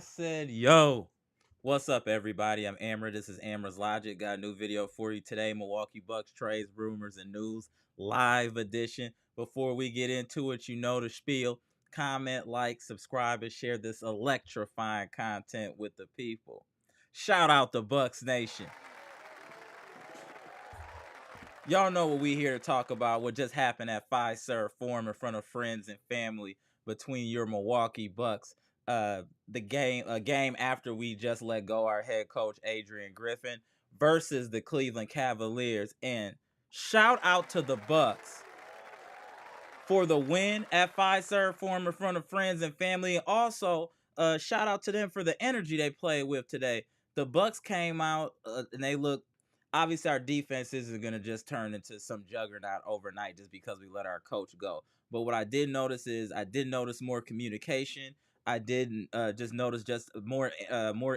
said, yo, what's up, everybody? I'm Amara. This is Amara's Logic. Got a new video for you today. Milwaukee Bucks trades, rumors, and news live edition. Before we get into it, you know the spiel. Comment, like, subscribe, and share this electrifying content with the people. Shout out the Bucks Nation. Y'all know what we here to talk about. What just happened at Fiserv Forum in front of friends and family between your Milwaukee Bucks. The game after we just let go our head coach Adrian Griffin versus the Cleveland Cavaliers. And shout out to the Bucks for the win at Fiserv Forum in front of friends and family. And also, shout out to them for the energy they played with today. The Bucks came out and they looked. Obviously, our defense isn't going to just turn into some juggernaut overnight just because we let our coach go. But what I did notice is I did notice more communication. I did just notice just more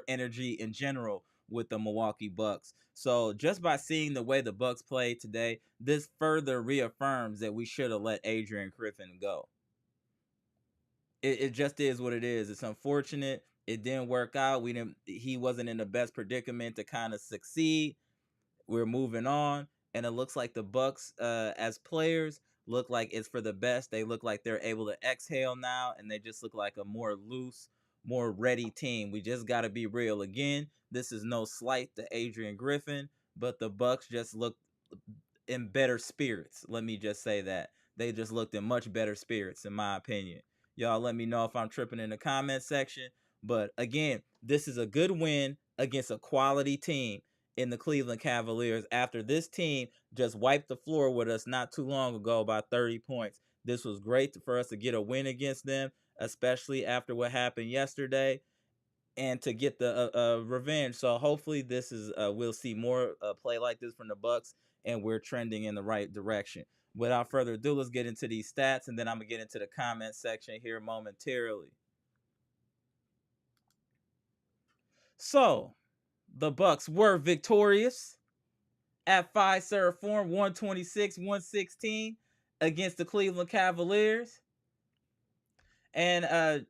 energy in general with the Milwaukee Bucks. So just by seeing the way the Bucks played today, this further reaffirms that we should have let Adrian Griffin go. It just is what it is. It's unfortunate. It didn't work out. He wasn't in the best predicament to kind of succeed. We're moving on, and it looks like the Bucks as players look like it's for the best. They look like they're able to exhale now, and they just look like a more loose, more ready team. We just got to be real. Again, this is no slight to Adrian Griffin, but the Bucks just look in better spirits. Let me just say that. They just looked in much better spirits, in my opinion. Y'all let me know if I'm tripping in the comment section. But again, this is a good win against a quality team in the Cleveland Cavaliers after this team just wiped the floor with us not too long ago by 30 points. This was great for us to get a win against them, especially after what happened yesterday, and to get the revenge. So hopefully this is we'll see more play like this from the Bucks, and we're trending in the right direction. Without further ado, let's get into these stats, and then I'm gonna get into the comment section here momentarily. So the Bucks were victorious at Fiserv Forum, 126-116 against the Cleveland Cavaliers. And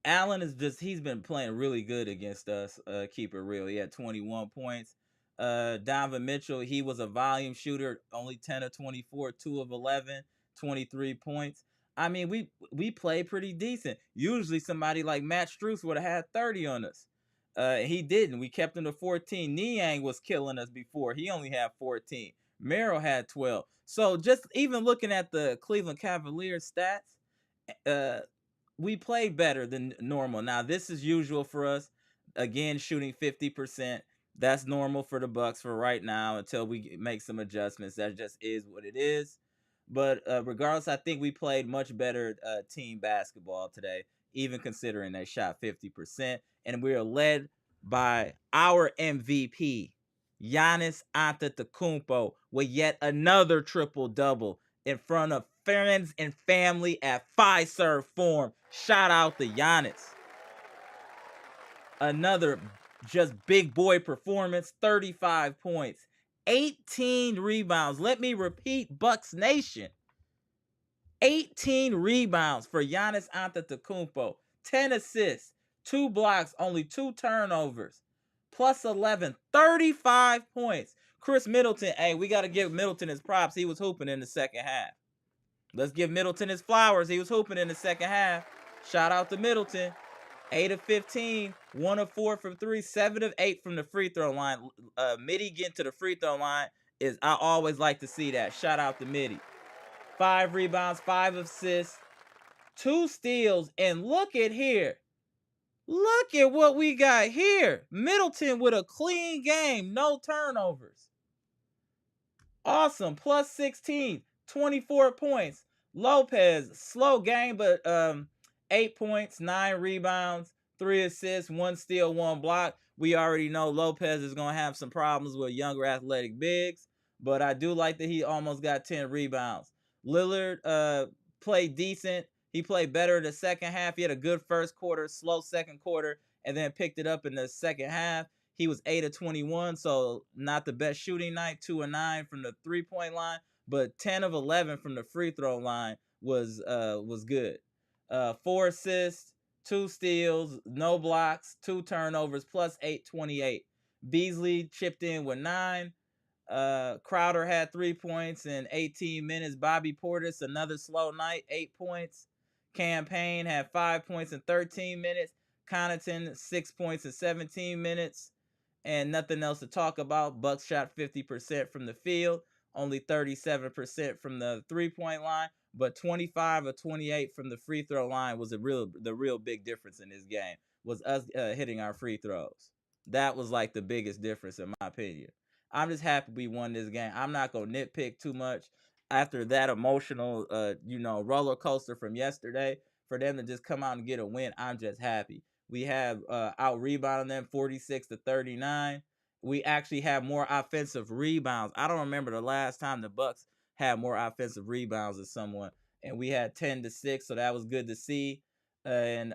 Allen he's been playing really good against us. Keep it real. He had 21 points. Donovan Mitchell, he was a volume shooter, only 10 of 24, 2 of 11, 23 points. I mean, we played pretty decent. Usually somebody like Matt Strus would have had 30 on us. He didn't. We kept him to 14. Niang was killing us before. He only had 14. Merrill had 12. So just even looking at the Cleveland Cavaliers stats, we played better than normal. Now, this is usual for us. Again, shooting 50%. That's normal for the Bucks for right now until we make some adjustments. That just is what it is. But regardless, I think we played much better team basketball today, even considering they shot 50%. And we are led by our MVP, Giannis Antetokounmpo, with yet another triple-double in front of friends and family at Fiserv Forum. Shout out to Giannis. Another just big boy performance, 35 points, 18 rebounds. Let me repeat, Bucks Nation. 18 rebounds for Giannis Antetokounmpo, 10 assists, 2 blocks, only 2 turnovers, plus 11, 35 points. Chris Middleton, hey, we got to give Middleton his props. He was hooping in the second half. Let's give Middleton his flowers. He was hooping in the second half. Shout out to Middleton. 8 of 15, 1 of 4 from 3, 7 of 8 from the free throw line. Mitty getting to the free throw line I always like to see that. Shout out to Mitty. 5 rebounds, 5 assists, 2 steals, and look at here. Look at what we got here. Middleton with a clean game, no turnovers. Awesome. Plus 16, 24 points. Lopez, slow game, but 8 points, 9 rebounds, 3 assists, 1 steal, 1 block. We already know Lopez is going to have some problems with younger athletic bigs, but I do like that he almost got 10 rebounds. Lillard played decent. He played better in the second half. He had a good first quarter, slow second quarter, and then picked it up in the second half. He was 8 of 21, so not the best shooting night. 2 of 9 from the three-point line, but 10 of 11 from the free throw line was good. 4 assists, 2 steals, no blocks, 2 turnovers, plus 828. Beasley chipped in with 9. Crowder had 3 points in 18 minutes. Bobby Portis, another slow night, 8 points. Campaign had 5 points in 13 minutes. Connaughton, 6 points in 17 minutes. And nothing else to talk about. Bucks shot 50% from the field, only 37% from the 3-point line, but 25 of 28 from the free throw line was the real big difference in this game. Was us hitting our free throws. That was like the biggest difference in my opinion. I'm just happy we won this game. I'm not gonna nitpick too much after that emotional, roller coaster from yesterday. For them to just come out and get a win, I'm just happy. We have out rebounding them 46-39. We actually have more offensive rebounds. I don't remember the last time the Bucks had more offensive rebounds than someone, and we had 10-6, so that was good to see. And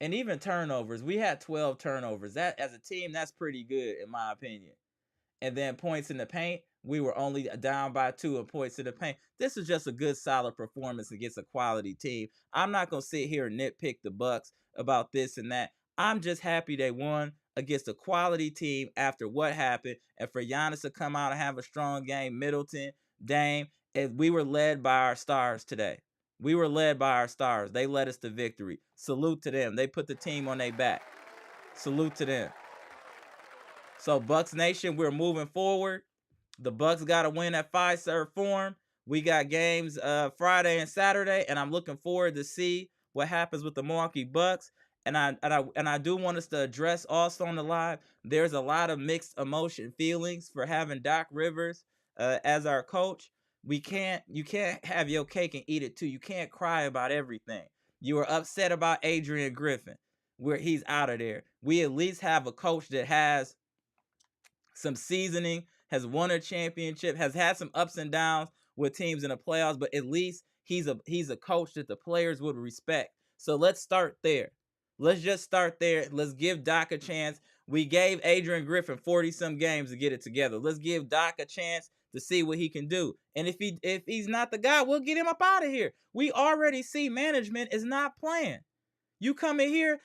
even turnovers, we had 12 turnovers. That as a team, that's pretty good in my opinion. And then points in the paint, we were only down by 2 in points in the paint. This is just a good, solid performance against a quality team. I'm not going to sit here and nitpick the Bucks about this and that. I'm just happy they won against a quality team after what happened. And for Giannis to come out and have a strong game, Middleton, Dame, and we were led by our stars today. We were led by our stars. They led us to victory. Salute to them. They put the team on their back. Salute to them. So Bucks Nation, we're moving forward. The Bucks got to win at Fiserv Forum. We got games Friday and Saturday, and I'm looking forward to see what happens with the Milwaukee Bucks. And I do want us to address also on the live. There's a lot of mixed emotion feelings for having Doc Rivers as our coach. You can't have your cake and eat it too. You can't cry about everything. You were upset about Adrian Griffin, where he's out of there. We at least have a coach that has some seasoning, has won a championship, has had some ups and downs with teams in the playoffs, but at least he's a coach that the players would respect. So let's start there. Let's just start there. Let's give Doc a chance. We gave Adrian Griffin 40-some games to get it together. Let's give Doc a chance to see what he can do. And if he's not the guy, we'll get him up out of here. We already see management is not playing. You come in here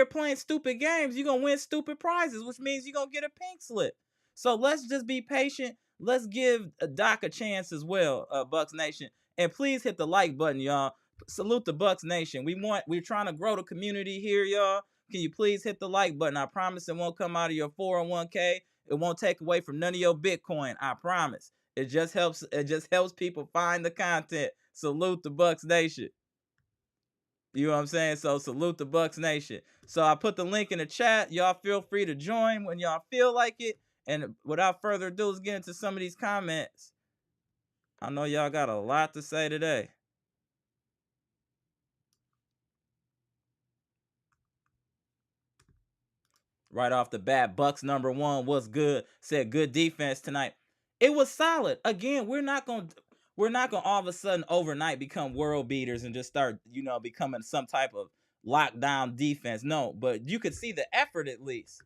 playing stupid games, you're going to win stupid prizes, which means you're going to get a pink slip. So let's just be patient. Let's give Doc a chance as well, Bucks Nation. And please hit the like button, y'all. Salute the Bucks Nation. We're trying to grow the community here, y'all. Can you please hit the like button? I promise it won't come out of your 401k. It won't take away from none of your Bitcoin. I promise. It just helps people find the content. Salute the Bucks Nation. You know what I'm saying? So salute the Bucks Nation. So I put the link in the chat. Y'all feel free to join when y'all feel like it. And without further ado, let's get into some of these comments. I know y'all got a lot to say today. Right off the bat, Bucks number 1 was good. Said good defense tonight. It was solid. Again, we're not gonna all of a sudden overnight become world beaters and just start, becoming some type of lockdown defense. No, but you could see the effort at least.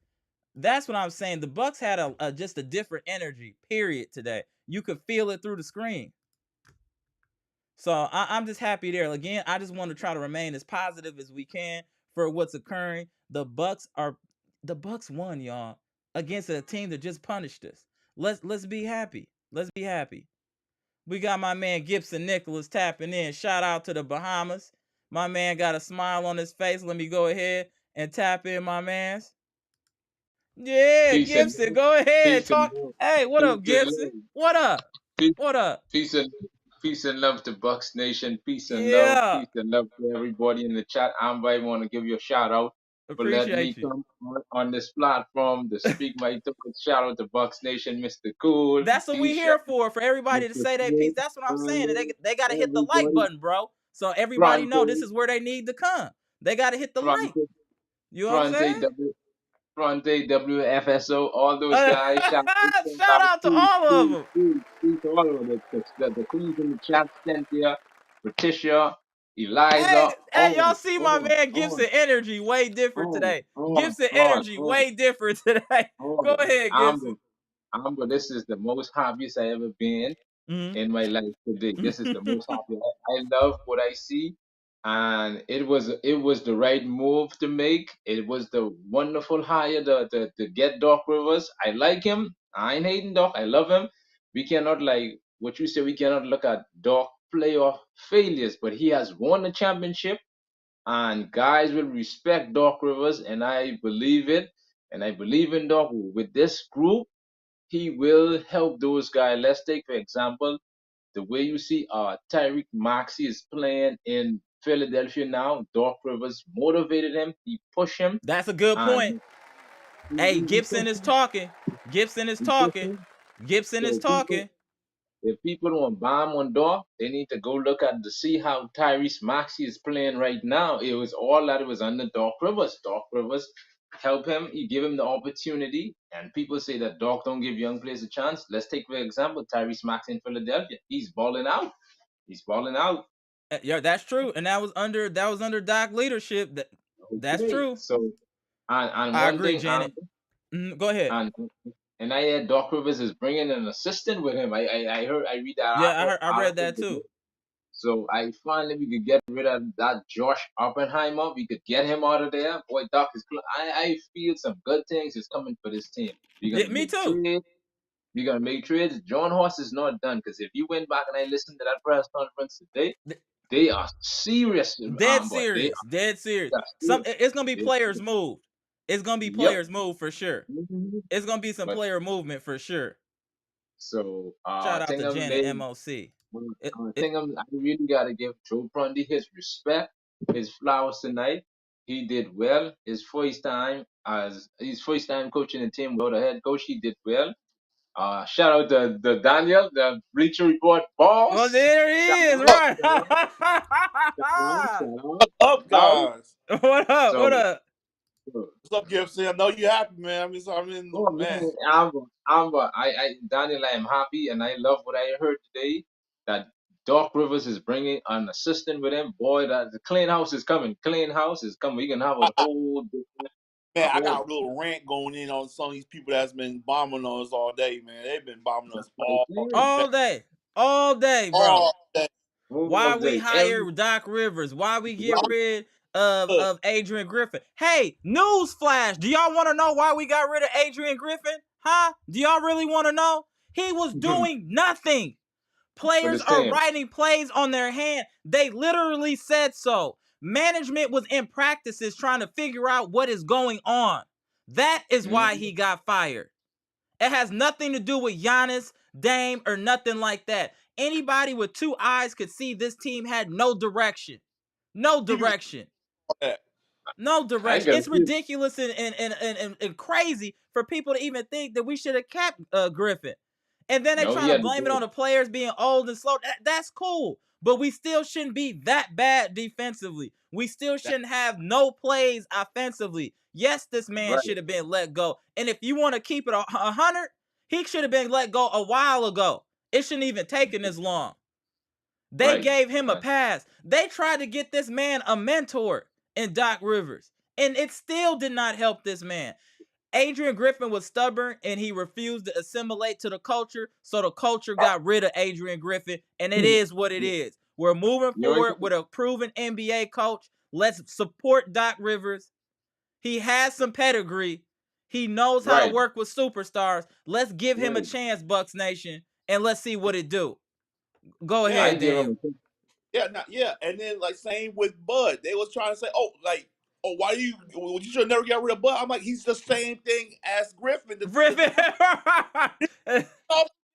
That's what I'm saying. The Bucks had just a different energy, period, today. You could feel it through the screen. So I'm just happy there. Again, I just want to try to remain as positive as we can for what's occurring. The Bucks won, y'all, against a team that just punished us. Let's be happy. Let's be happy. We got my man Gibson Nicholas tapping in. Shout out to the Bahamas. My man got a smile on his face. Let me go ahead and tap in, my mans. Yeah, peace Gibson, go ahead. Talk. Hey, what up, Gibson? What up? What up? Peace and love to Bucks Nation. Peace and love to everybody in the chat. I want to give you a shout out for letting me come on this platform to speak my thoughts. Shout out to Bucks Nation, Mr. Cool. That's what we here for everybody to say their piece. That's what I'm saying. They got to hit the like button, bro. So everybody know this is where they need to come. They got to hit the like. You know what I'm saying? Fronte, WFSO, all those guys. Shout out to all of them. To all of the queens in the chat, Cynthia, Patricia, Eliza. Hey, y'all see my man Gibson energy way different today. Gibson energy way different today. Go ahead, Gibson. This is the most happiest I ever been in my life today. This is the most happy. I love what I see. and it was the right move to make. It was the wonderful hire to get Doc Rivers. I like him. I ain't hating Doc. I love him. We cannot like what you say. We cannot look at Doc playoff failures, but he has won the championship, and guys will respect Doc Rivers, and I believe it. And I believe in Doc with this group. He will help those guys. Let's take for example the way you see Tyreek Maxey is playing in Philadelphia now. Doc Rivers motivated him. He pushed him, That's a good point. and Hey, he Gibson pushed is him. talking. Gibson is He pushed talking. him. Gibson is So people, talking. if people want bomb on Doc, they need to go look at to see how Tyrese Maxey is playing right now. It was all that it was under Doc Rivers. Doc Rivers help him. He give him the opportunity. And people say that Doc don't give young players a chance. Let's take for example Tyrese Maxey in Philadelphia. He's balling out. He's balling out. Yeah, that's true. And that was under Doc leadership. That's Okay. true. So and I one agree, thing, Janet. Go ahead. and and I heard Doc Rivers is bringing an assistant with him. I heard I read that Yeah, I read article that today. too. So I finally we could get rid of that Josh Oppenheimer. We could get him out of there. Boy, Doc is. I feel some good things is coming for this team. We're Yeah, gonna me make too. trades. We're gonna make trades. John Horst is not done because if you went back and I listened to that press conference today, they are serious. Dead But they serious. Dead serious. are Some serious. it's gonna be They're players serious. moved. It's gonna be Yep. players moved for sure. Mhm. It's gonna be some But player movement for sure. so Shout out to Tingham Janet they MOC. It, it Tingham I really gotta give Joe Prunty his respect, his flowers tonight. He did well. His first time coaching the team without a head coach, he did well. Shout out to the Daniel, the Bleacher Report well, boss. there Shout he is, out, right? shout out, shout out, What's up, shout out. guys? What up? So, What up? so What's up, Gibson? I know you happy, man. oh Man. man, Daniel, I am happy and I love what I heard today that Doc Rivers is bringing an assistant with him. Boy, that the clean house is coming. Clean house is coming. We can have a I whole. got a little rant going in on some of these people that's been bombing us all day, man. They've been bombing That's us what I'm saying. All day, bro. all day. All Why we day, hire Doc Rivers? Why we get right, rid of Adrian Griffin? Hey, newsflash. Do y'all want to know why we got rid of Adrian Griffin? Huh? Do y'all really want to know? He was doing nothing. for the Players are same. writing plays on their hand. They literally said so. Management was in practices trying to figure out what is going on. That is why Mhm. he got fired. It has nothing to do with Giannis, Dame, or nothing like that. Anybody with two eyes could see this team had no direction. No People direction. that. No I direction. got It's ridiculous and crazy for people to even think that we should have kept Griffin. And then they no, trying to yeah, blame it on the players being old and slow. That's cool. But we still shouldn't be that bad defensively. We still shouldn't have no plays offensively. Yes, this man right, should have been let go. And if you want to keep it 100, he should have been let go a while ago. It shouldn't even taken this long. They right, gave him a right. pass. They tried to get this man a mentor in Doc Rivers, and it still did not help this man. Adrian Griffin was stubborn and he refused to assimilate to the culture, so the culture got rid of Adrian Griffin, and it is what it is. We're moving You know, forward with a proven NBA coach. Let's support Doc Rivers. He has some pedigree. He knows how to right, work with superstars. Let's give him a right. chance, Bucks Nation, and let's see what it do. Go Yeah, I ahead, give Daniel. him. yeah. And then like same with Bud. They was trying to say, why you should never get rid of Bud? I'm like, he's the same thing as Griffin. Griffin.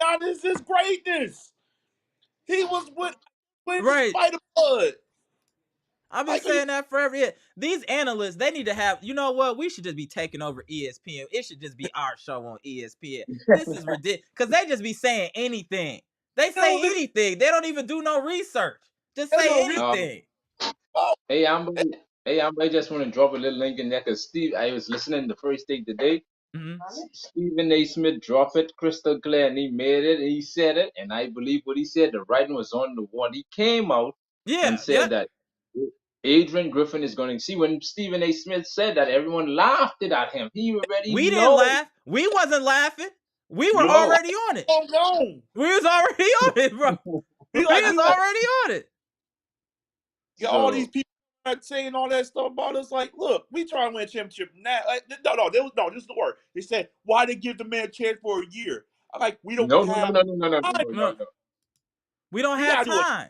Giannis is greatness. He was with in Right. spite of Bud. I've been Like you saying that forever. Yeah. These analysts, they need to have, you know what? We should just be taking over ESPN. It should just be our show on ESPN. This is ridiculous. Because they just be saying anything. They know, say anything. They don't even do no research. Just there's say no reason. anything. Hey, I just want to drop a little link in there because Steve, I was listening the first thing today. Mm-hmm. Stephen A. Smith dropped it crystal clear and he made it. He said it, and I believe what he said. The writing was on the wall. He came out and Yeah. said Yep. that Adrian Griffin is going to see. When Stephen A. Smith said that, everyone laughed it at him. He already We didn't knows. laugh. We wasn't laughing. We were You know, already on it. oh no. We was already on it, bro. He We like was he like already on it. Yeah, all these people are saying all that stuff about us. Like, look, we trying to win a championship now. Like, no, this is the word. They said, why they give the man a chance for a year? I'm like, we don't have time. No. We don't We have gotta do time.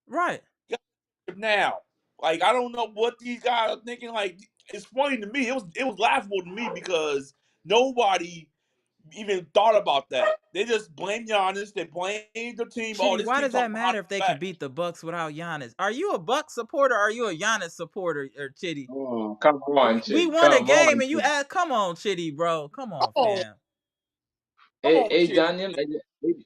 Right. Now. Like, I don't know what these guys are thinking. Like, it's funny to me. It was laughable to me because nobody even thought about that. They just blame Giannis. They blame the team. Chitty, why does that matter if they can beat the Bucks without Giannis? Are you a Bucks supporter or are you a Giannis supporter, or Chitty? Oh, come on, Chitty. We won a game and you ask, come on, Chitty, bro. Come on, fam. Hey, Daniel.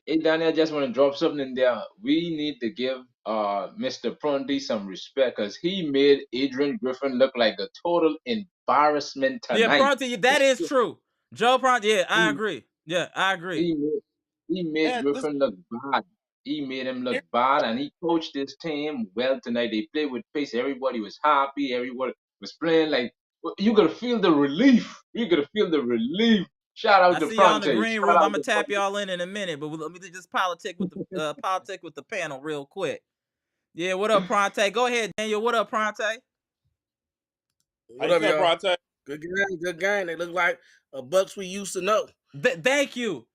Hey, Daniel, I just want to drop something in there. We need to give Mr. Prunty some respect because he made Adrian Griffin look like a total embarrassment tonight. Yeah, Prunty, that is true. Joe Prunty, yeah, I agree. Yeah, I agree. He made Griffin look bad. He made him look bad, and he coached this team well tonight. They played with pace. Everybody was happy. Everybody was playing like you could feel the relief. You could feel the relief. Shout out to Prunty. I see y'all in the green room. I'm gonna tap y'all in a minute, but let me just politic with the panel real quick. Yeah, what up, Prunty? Go ahead, Daniel. What up, Prunty? What up, y'all? Prunty? Good game. They look like a Bucks we used to know. Thank you.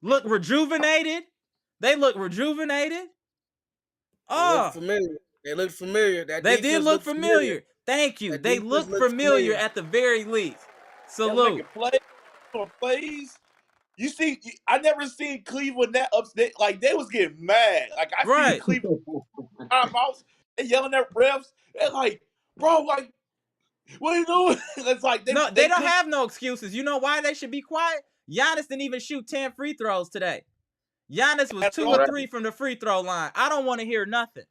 Look rejuvenated. They look rejuvenated. Oh, they look familiar. They did look familiar. Thank you. They look familiar at the very least. Salute. Plays. You see, I never seen Cleveland that upset. Like, they was getting mad. Like, I see Cleveland timeouts. They yelling at refs. They're like, bro, like, what are you doing? It's like they don't have no excuses. You know why they should be quiet? Giannis didn't even shoot 10 free throws today. Giannis was 2 or 3 from the free throw line. I don't want to hear nothing.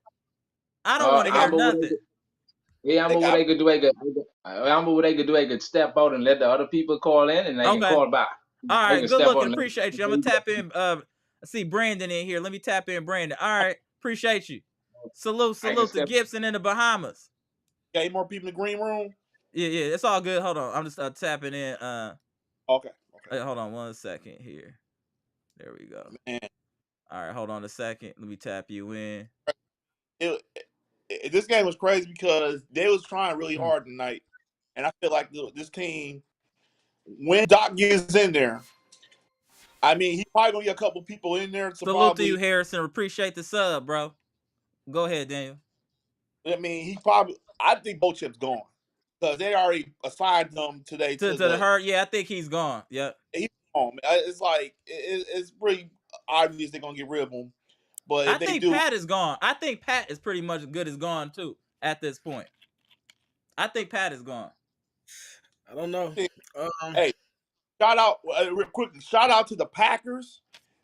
I don't want to hear nothing. Yeah, I'm what I could do. I could step out and let the other people call in, and I can call back. All right, good looking. Appreciate you. I'm gonna tap in. I see Brandon in here. Let me tap in Brandon. All right, appreciate you. Salute to Gibson in the Bahamas. Got any more people in the green room? Yeah, it's all good. Hold on, I'm just tapping in. Okay. Hey, hold on 1 second here. There we go. Man. All right, hold on a second. Let me tap you in. This game was crazy because they was trying really hard tonight, and I feel like this team, when Doc gets in there, I mean, he probably gonna get a couple people in there. Salute to you, Harrison. Appreciate the sub, bro. Go ahead, Daniel. I mean, I think both chips gone because they already assigned them today to the hurt. Yeah, I think he's gone. Yep. He's gone. It's like it's pretty obvious they're gonna get rid of him. But I think Pat is gone. I think Pat is pretty much good as gone too at this point. I think Pat is gone. I don't know. Hey, shout out real quick. Shout out to the Packers.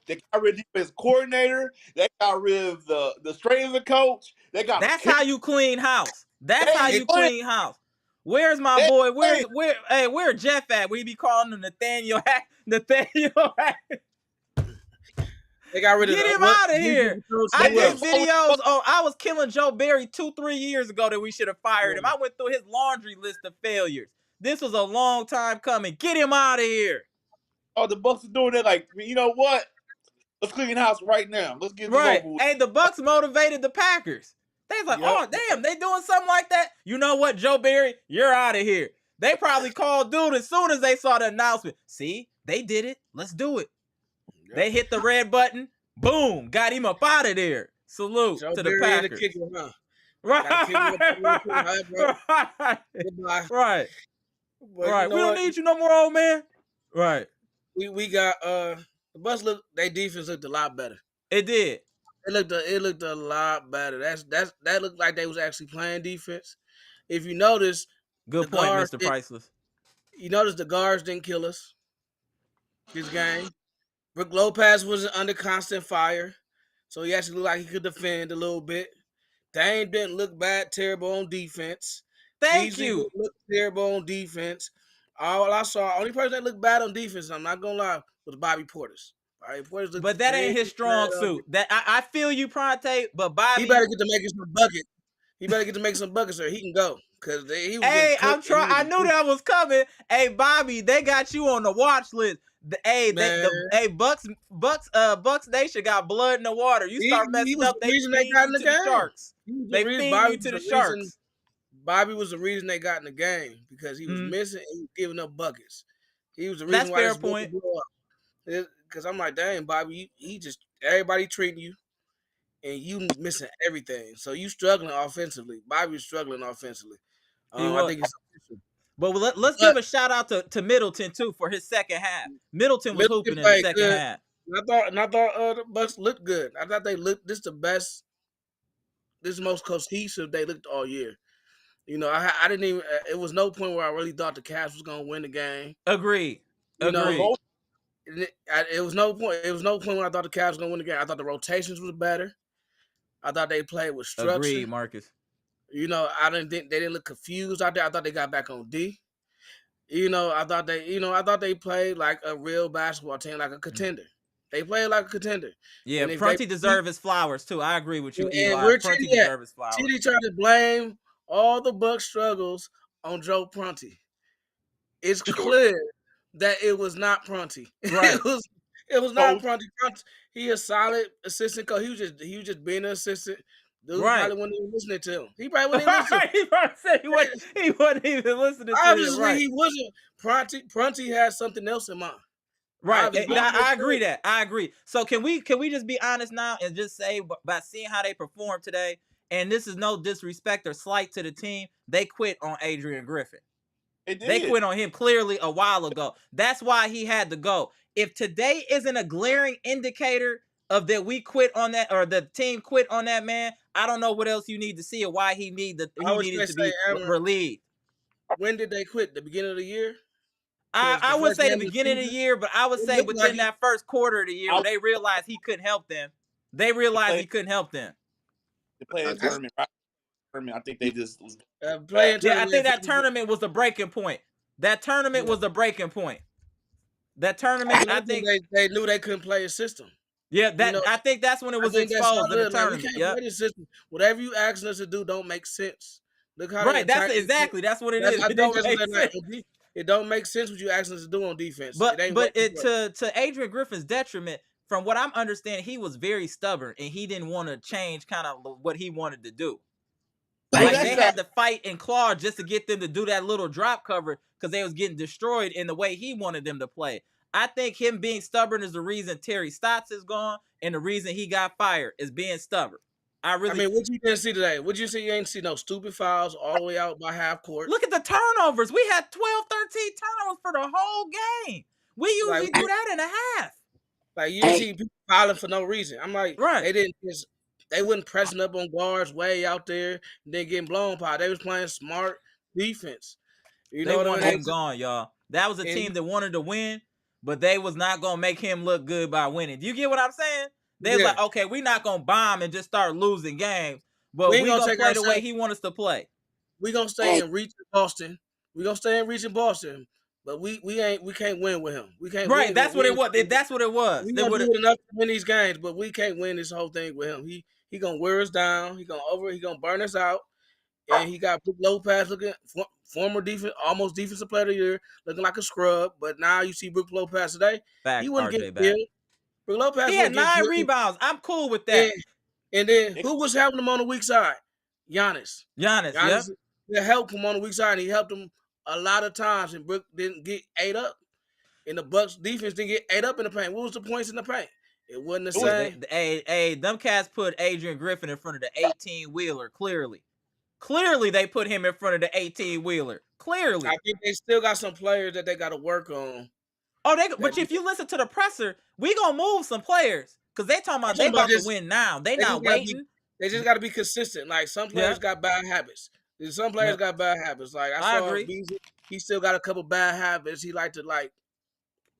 They got rid of the defense coordinator. They got rid of the strength of the coach. That's how you clean house. That's how you clean house. Where's my boy? Where's Jeff at? We be calling him Nathaniel Hack. They got rid of Get him out of here. I did videos. I was killing Joe Barry 2-3 years ago that we should have fired him. I went through his laundry list of failures. This was a long time coming. Get him out of here. Oh, the Bucks are doing it like, you know what? Let's clean house right now. Let's get this over with. Hey, the Bucks motivated the Packers. They was like, oh, damn, they doing something like that? You know what, Joe Barry? You're out of here. They probably called dude as soon as they saw the announcement. See, they did it. Let's do it. They hit the red button. Boom. Got him up out of there. Salute Joe to the Barry Packers. Right. We don't need you no more, old man. Right. We got the Bucks their defense looked a lot better. It did. It looked a lot better. That looked like they was actually playing defense. If you notice, good point, Mr. Priceless. You notice the guards didn't kill us this game. Brook Lopez was under constant fire, so he actually looked like he could defend a little bit. Dane didn't look terrible on defense. Thank you. Looked terrible on defense. All I saw, only person that looked bad on defense, I'm not gonna lie, was Bobby Portis. But that ain't his strong suit. That I feel you, Pronte, but Bobby, he better get to making some buckets. He better get to make some buckets, or he can go. Hey, I'm trying. I knew that was coming. Hey, Bobby, they got you on the watch list. Bucks Nation got blood in the water. You start messing up, they feed you to the Sharks. They feed you to the Sharks. Bobby was the reason they got in the game because he was missing and he was giving up buckets. He was the reason That's why fair point. Because I'm like, dang, Bobby, he just everybody treating you, and you missing everything. So you struggling offensively. Bobby's struggling offensively. I think it's official. But let's give a shout out to Middleton too for his second half. Middleton was hooping in the second half. And I thought the Bucks looked good. I thought they looked this the most cohesive they looked all year. You know, I didn't even. It was no point where I really thought the Cavs was gonna win the game. Agreed. It was no point. It was no point when I thought the Cavs was gonna win the game. I thought the rotations was better. I thought they played with structure. Agreed, Marcus. You know, I didn't think they didn't look confused out there. I thought they got back on D. You know, I thought they played like a real basketball team, like a contender. They played like a contender. Yeah, Prunty deserves his flowers too. I agree with you, Eli. Prunty deserves his flowers. Chidi tried to blame all the Bucks struggles on Joe Prunty. It's clear that it was not Prunty. Right. it was not Prunty. He a solid assistant coach. He was just being an assistant. Dude probably wasn't even listening to him. He probably wasn't even listening. He probably said he wasn't even listening to him. Obviously, he wasn't. Prunty had something else in mind. Right. I agree that. I agree. So can we just be honest now and just say by seeing how they performed today, and this is no disrespect or slight to the team, they quit on Adrian Griffin. They quit on him clearly a while ago. That's why he had to go. If today isn't a glaring indicator of that we quit on that or the team quit on that man, I don't know what else you need to see or why he needed to be relieved. When did they quit? The beginning of the year? I would say the beginning of the year, but I would say within that first quarter of the year, they realized he couldn't help them. They realized he couldn't help them. They played a tournament, right? I think they just I think that tournament was the breaking point. That tournament was the breaking point. That tournament, I think they knew they couldn't play a system. Yeah, I think that's when it was exposed in the tournament. Yeah, whatever you asking us to do don't make sense. Look how that's what it is. It don't make sense. It don't make sense what you asking us to do on defense. But to Adrian Griffin's detriment, from what I'm understanding, he was very stubborn and he didn't want to change kind of what he wanted to do. Like they had to fight and claw just to get them to do that little drop cover because they was getting destroyed in the way he wanted them to play. I think him being stubborn is the reason Terry Stotts is gone and the reason he got fired is being stubborn. I mean, what you didn't see today? What you see? You ain't see no stupid fouls all the way out by half court. Look at the turnovers. We had 12, 13 turnovers for the whole game. We usually do that in a half. Like you see people fouling for no reason. I'm like, they wasn't pressing up on guards way out there and then getting blown by. They was playing smart defense. You know what I mean? Gone, y'all. That was a team that wanted to win, but they was not gonna make him look good by winning. Do you get what I'm saying? They was like, okay, we're not gonna bomb and just start losing games, but we gonna play the way he wants us to play. We gonna stay in reach in Boston. We gonna stay in reach in Boston, but we can't win with him. We can't. Right, that's what it was. That's what it was. We gonna do enough to win these games, but we can't win this whole thing with him. He gonna wear us down. He gonna burn us out. And he got Brook Lopez looking former almost defensive player of the year, looking like a scrub. But now you see Brook Lopez today. He wouldn't get killed. Brook Lopez he had 9 rebounds. I'm cool with that. And then who was helping him on the weak side? Giannis. Giannis. Yeah, helped him on the weak side. And he helped him a lot of times. And Brook didn't get ate up. And the Bucks defense didn't get ate up in the paint. What was the points in the paint? It wasn't the same. Them cats put Adrian Griffin in front of the 18-wheeler, clearly. Clearly, they put him in front of the 18-wheeler. Clearly. I think they still got some players that they got to work on. But if you listen to the presser, we going to move some players because they talking about they about to win now. They not waiting. They just got to be consistent. Like, some players got bad habits. Some players got bad habits. Like, I saw Beasley, he still got a couple bad habits. He like to,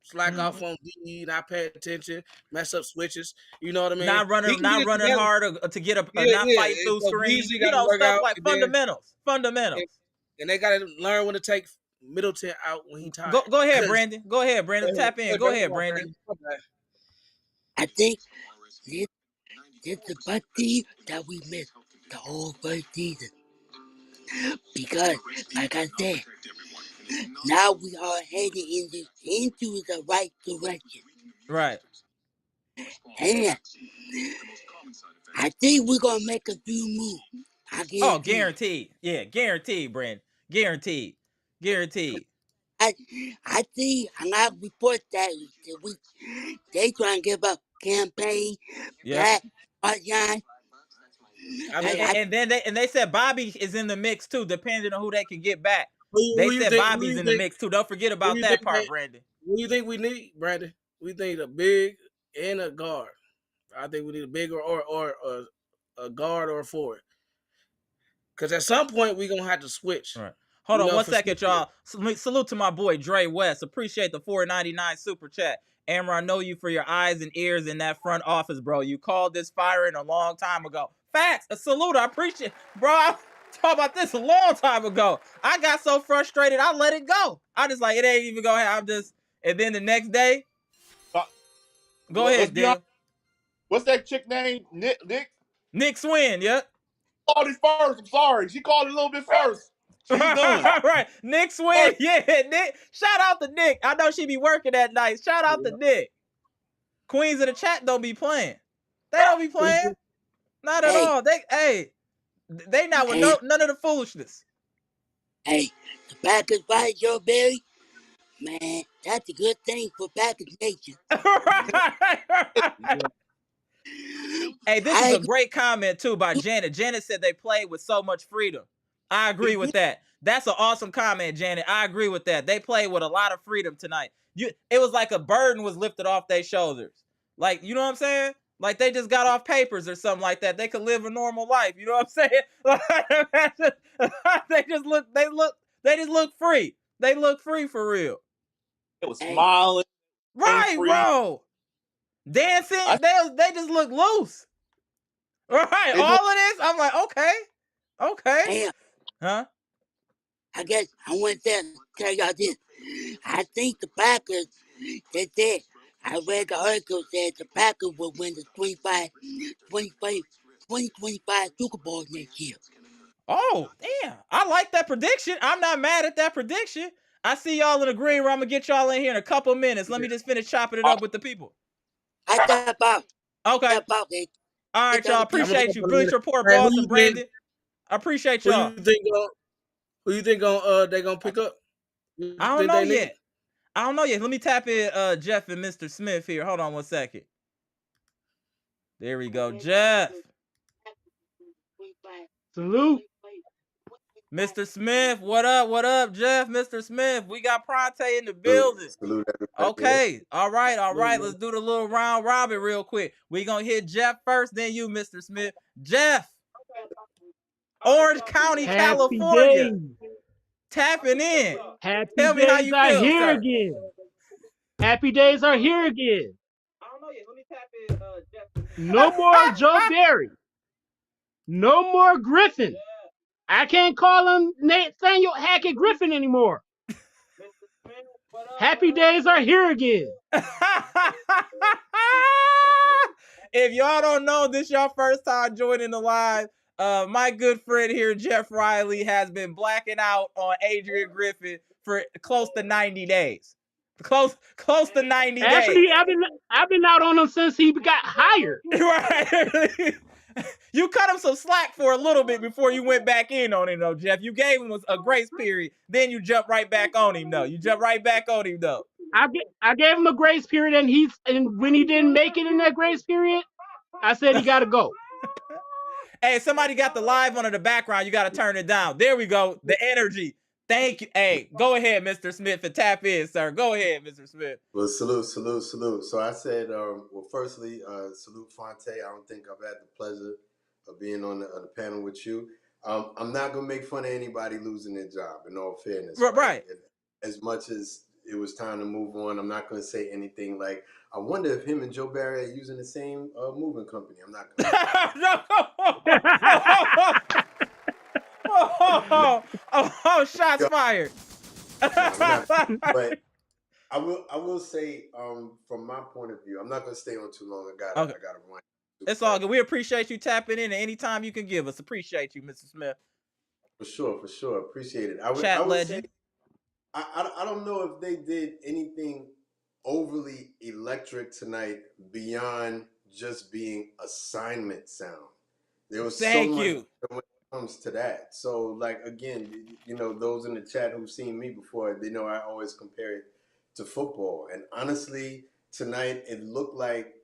slack off on D, not pay attention, mess up switches. You know what I mean? Not running hard to get not fight through screens. You know, stuff like fundamentals. And they got to learn when to take Middleton out when he tired. Go ahead, Brandon. Go ahead, Brandon. Tap in. Go ahead, Brandon. I think this the Bucks team that we missed the whole first season. Because, like I said, now we are heading into the right direction. Right. And I think we're gonna make a few moves. Oh, guaranteed. Yeah, guaranteed, Brandon. Guaranteed. Guaranteed. I think I'm not report that they trying to give up campaign. Yeah. John. And then they said Bobby is in the mix too, depending on who they can get back. They said Bobby's in the mix too. Don't forget about that part, Brandon. What do you think we need, Brandon? We need a big and a guard. I think we need a big or a guard or a forward. Because at some point we're gonna have to switch. All right. Hold on 1 second, y'all. Salute to my boy Dre West. Appreciate the $4.99 super chat. Amara, I know you for your eyes and ears in that front office, bro. You called this firing a long time ago. Facts. A salute. I appreciate it. Bro, I talked about this a long time ago. I got so frustrated, I let it go. I just like, it ain't even gonna happen. And then the next day, go ahead, Dale. What's that chick name? Nick Swin, yeah. Called it first. I'm sorry. She called it a little bit first. She's done. Right. Nick Swin. Yeah, Nick. Shout out to Nick. I know she be working that night. Shout out to Nick. Queens of the chat don't be playing. They don't be playing. Not at all. They not with none of the foolishness. Hey, the Packers by Joe Barry. Man, that's a good thing for Packers Nation. Hey, this is a great comment too by Janet. Janet said they played with so much freedom. I agree with that. That's an awesome comment, Janet. I agree with that. They played with a lot of freedom tonight. It was like a burden was lifted off their shoulders. Like, you know what I'm saying? Like they just got off papers or something like that. They could live a normal life. You know what I'm saying? They just look free. They look free for real. It was smiling. Right, bro. Dancing. They just look loose. Right. All of this. I'm like, okay. Damn. Huh? I guess I went there to tell y'all this. I think the Packers, they said, I read the article said the Packers will win the 2025 Super Bowl next year. Oh, damn. I like that prediction. I'm not mad at that prediction. I see y'all in the green room. I'm going to get y'all in here in a couple minutes. Let me just finish chopping it up with the people. I step out. Okay. All right, y'all. Appreciate you. Bleach Report, boss, and Brandon. I appreciate y'all. Who you think they gonna pick up? I don't know yet. Let me tap in Jeff and Mr. Smith here. Hold on 1 second. There we go. Jeff. Salute. Mr. Smith, what up? What up, Jeff? Mr. Smith, we got Pronte in the building. Salute everybody. Okay. All right. Let's do the little round robin real quick. We gonna hit Jeff first, then you, Mr. Smith. Jeff. Orange County, California. Days. Tapping in. Happy Tell me how you feel, here sir. again. Happy days are here again. I don't know yet. Let me tap in Jeff. No more Joe Barry. No more Griffin. I can't call him Nathaniel Hackett Griffin anymore. Happy days are here again. If y'all don't know, this your first time joining the live. My good friend here, Jeff Riley, has been blacking out on Adrian Griffin for close to 90 days. Close to 90 days. Actually, I've been out on him since he got hired. Right. You cut him some slack for a little bit before you went back in on him, though, Jeff. You gave him a grace period. Then you jumped right back on him, though. I gave him a grace period, and when he didn't make it in that grace period, I said he got to go. Hey, somebody got the live on in the background. You got to turn it down. There we go. The energy. Thank you. Hey, go ahead, Mr. Smith, and tap in, sir. Go ahead, Mr. Smith. Well, salute. So I said, firstly, salute Fonte. I don't think I've had the pleasure of being on the panel with you. I'm not going to make fun of anybody losing their job, in all fairness. Right. As much as it was time to move on, I'm not going to say anything like, I wonder if him and Joe Barry are using the same moving company. I'm not going to. Shots fired. But I will say, from my point of view, I'm not going to stay on too long. I got to run. It's all good. We appreciate you tapping in anytime you can give us. Appreciate you, Mr. Smith. For sure. Appreciate it. Chat legend. I don't know if they did anything overly electric tonight beyond just being assignment sound. There was so much when it comes to that. So, like, again, you know, those in the chat who've seen me before, they know I always compare it to football. And honestly, tonight it looked like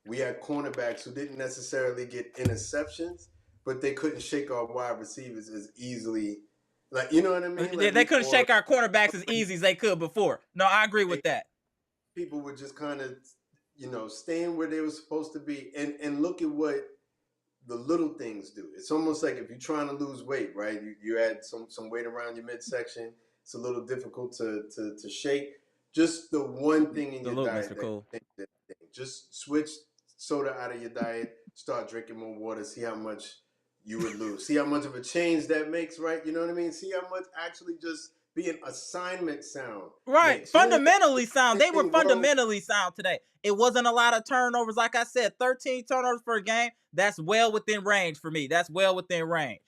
we had cornerbacks who didn't necessarily get interceptions, but they couldn't shake our wide receivers as easily. Like, you know what I mean? Like they couldn't shake our cornerbacks as easy as they could before. No, I agree with that. People were just kind of, you know, staying where they were supposed to be. And look at what the little things do. It's almost like if you're trying to lose weight, right? You add some weight around your midsection. It's a little difficult to shake. Just the one thing in your diet. Just switch soda out of your diet. Start drinking more water. See how much you would lose. See how much of a change that makes, right? You know what I mean? See how much actually just being assignment sound. Right. Makes. Fundamentally sound. They were fundamentally sound today. It wasn't a lot of turnovers. Like I said, 13 turnovers per game. That's well within range for me. That's well within range.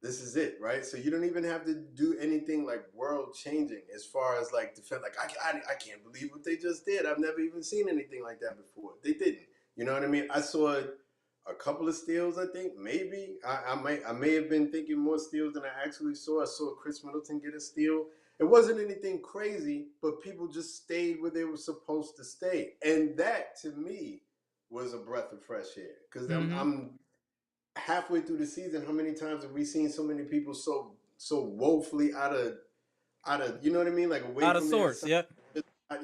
This is it, right? So you don't even have to do anything like world changing as far as like defense. Like I can't believe what they just did. I've never even seen anything like that before. They didn't. You know what I mean? I saw a couple of steals. I think maybe I may have been thinking more steals than I actually saw. I saw Chris Middleton get a steal. It wasn't anything crazy, but people just stayed where they were supposed to stay, and that to me was a breath of fresh air because I'm halfway through the season. How many times have we seen so many people so woefully out of you know what I mean, like away out from of sorts? Yep.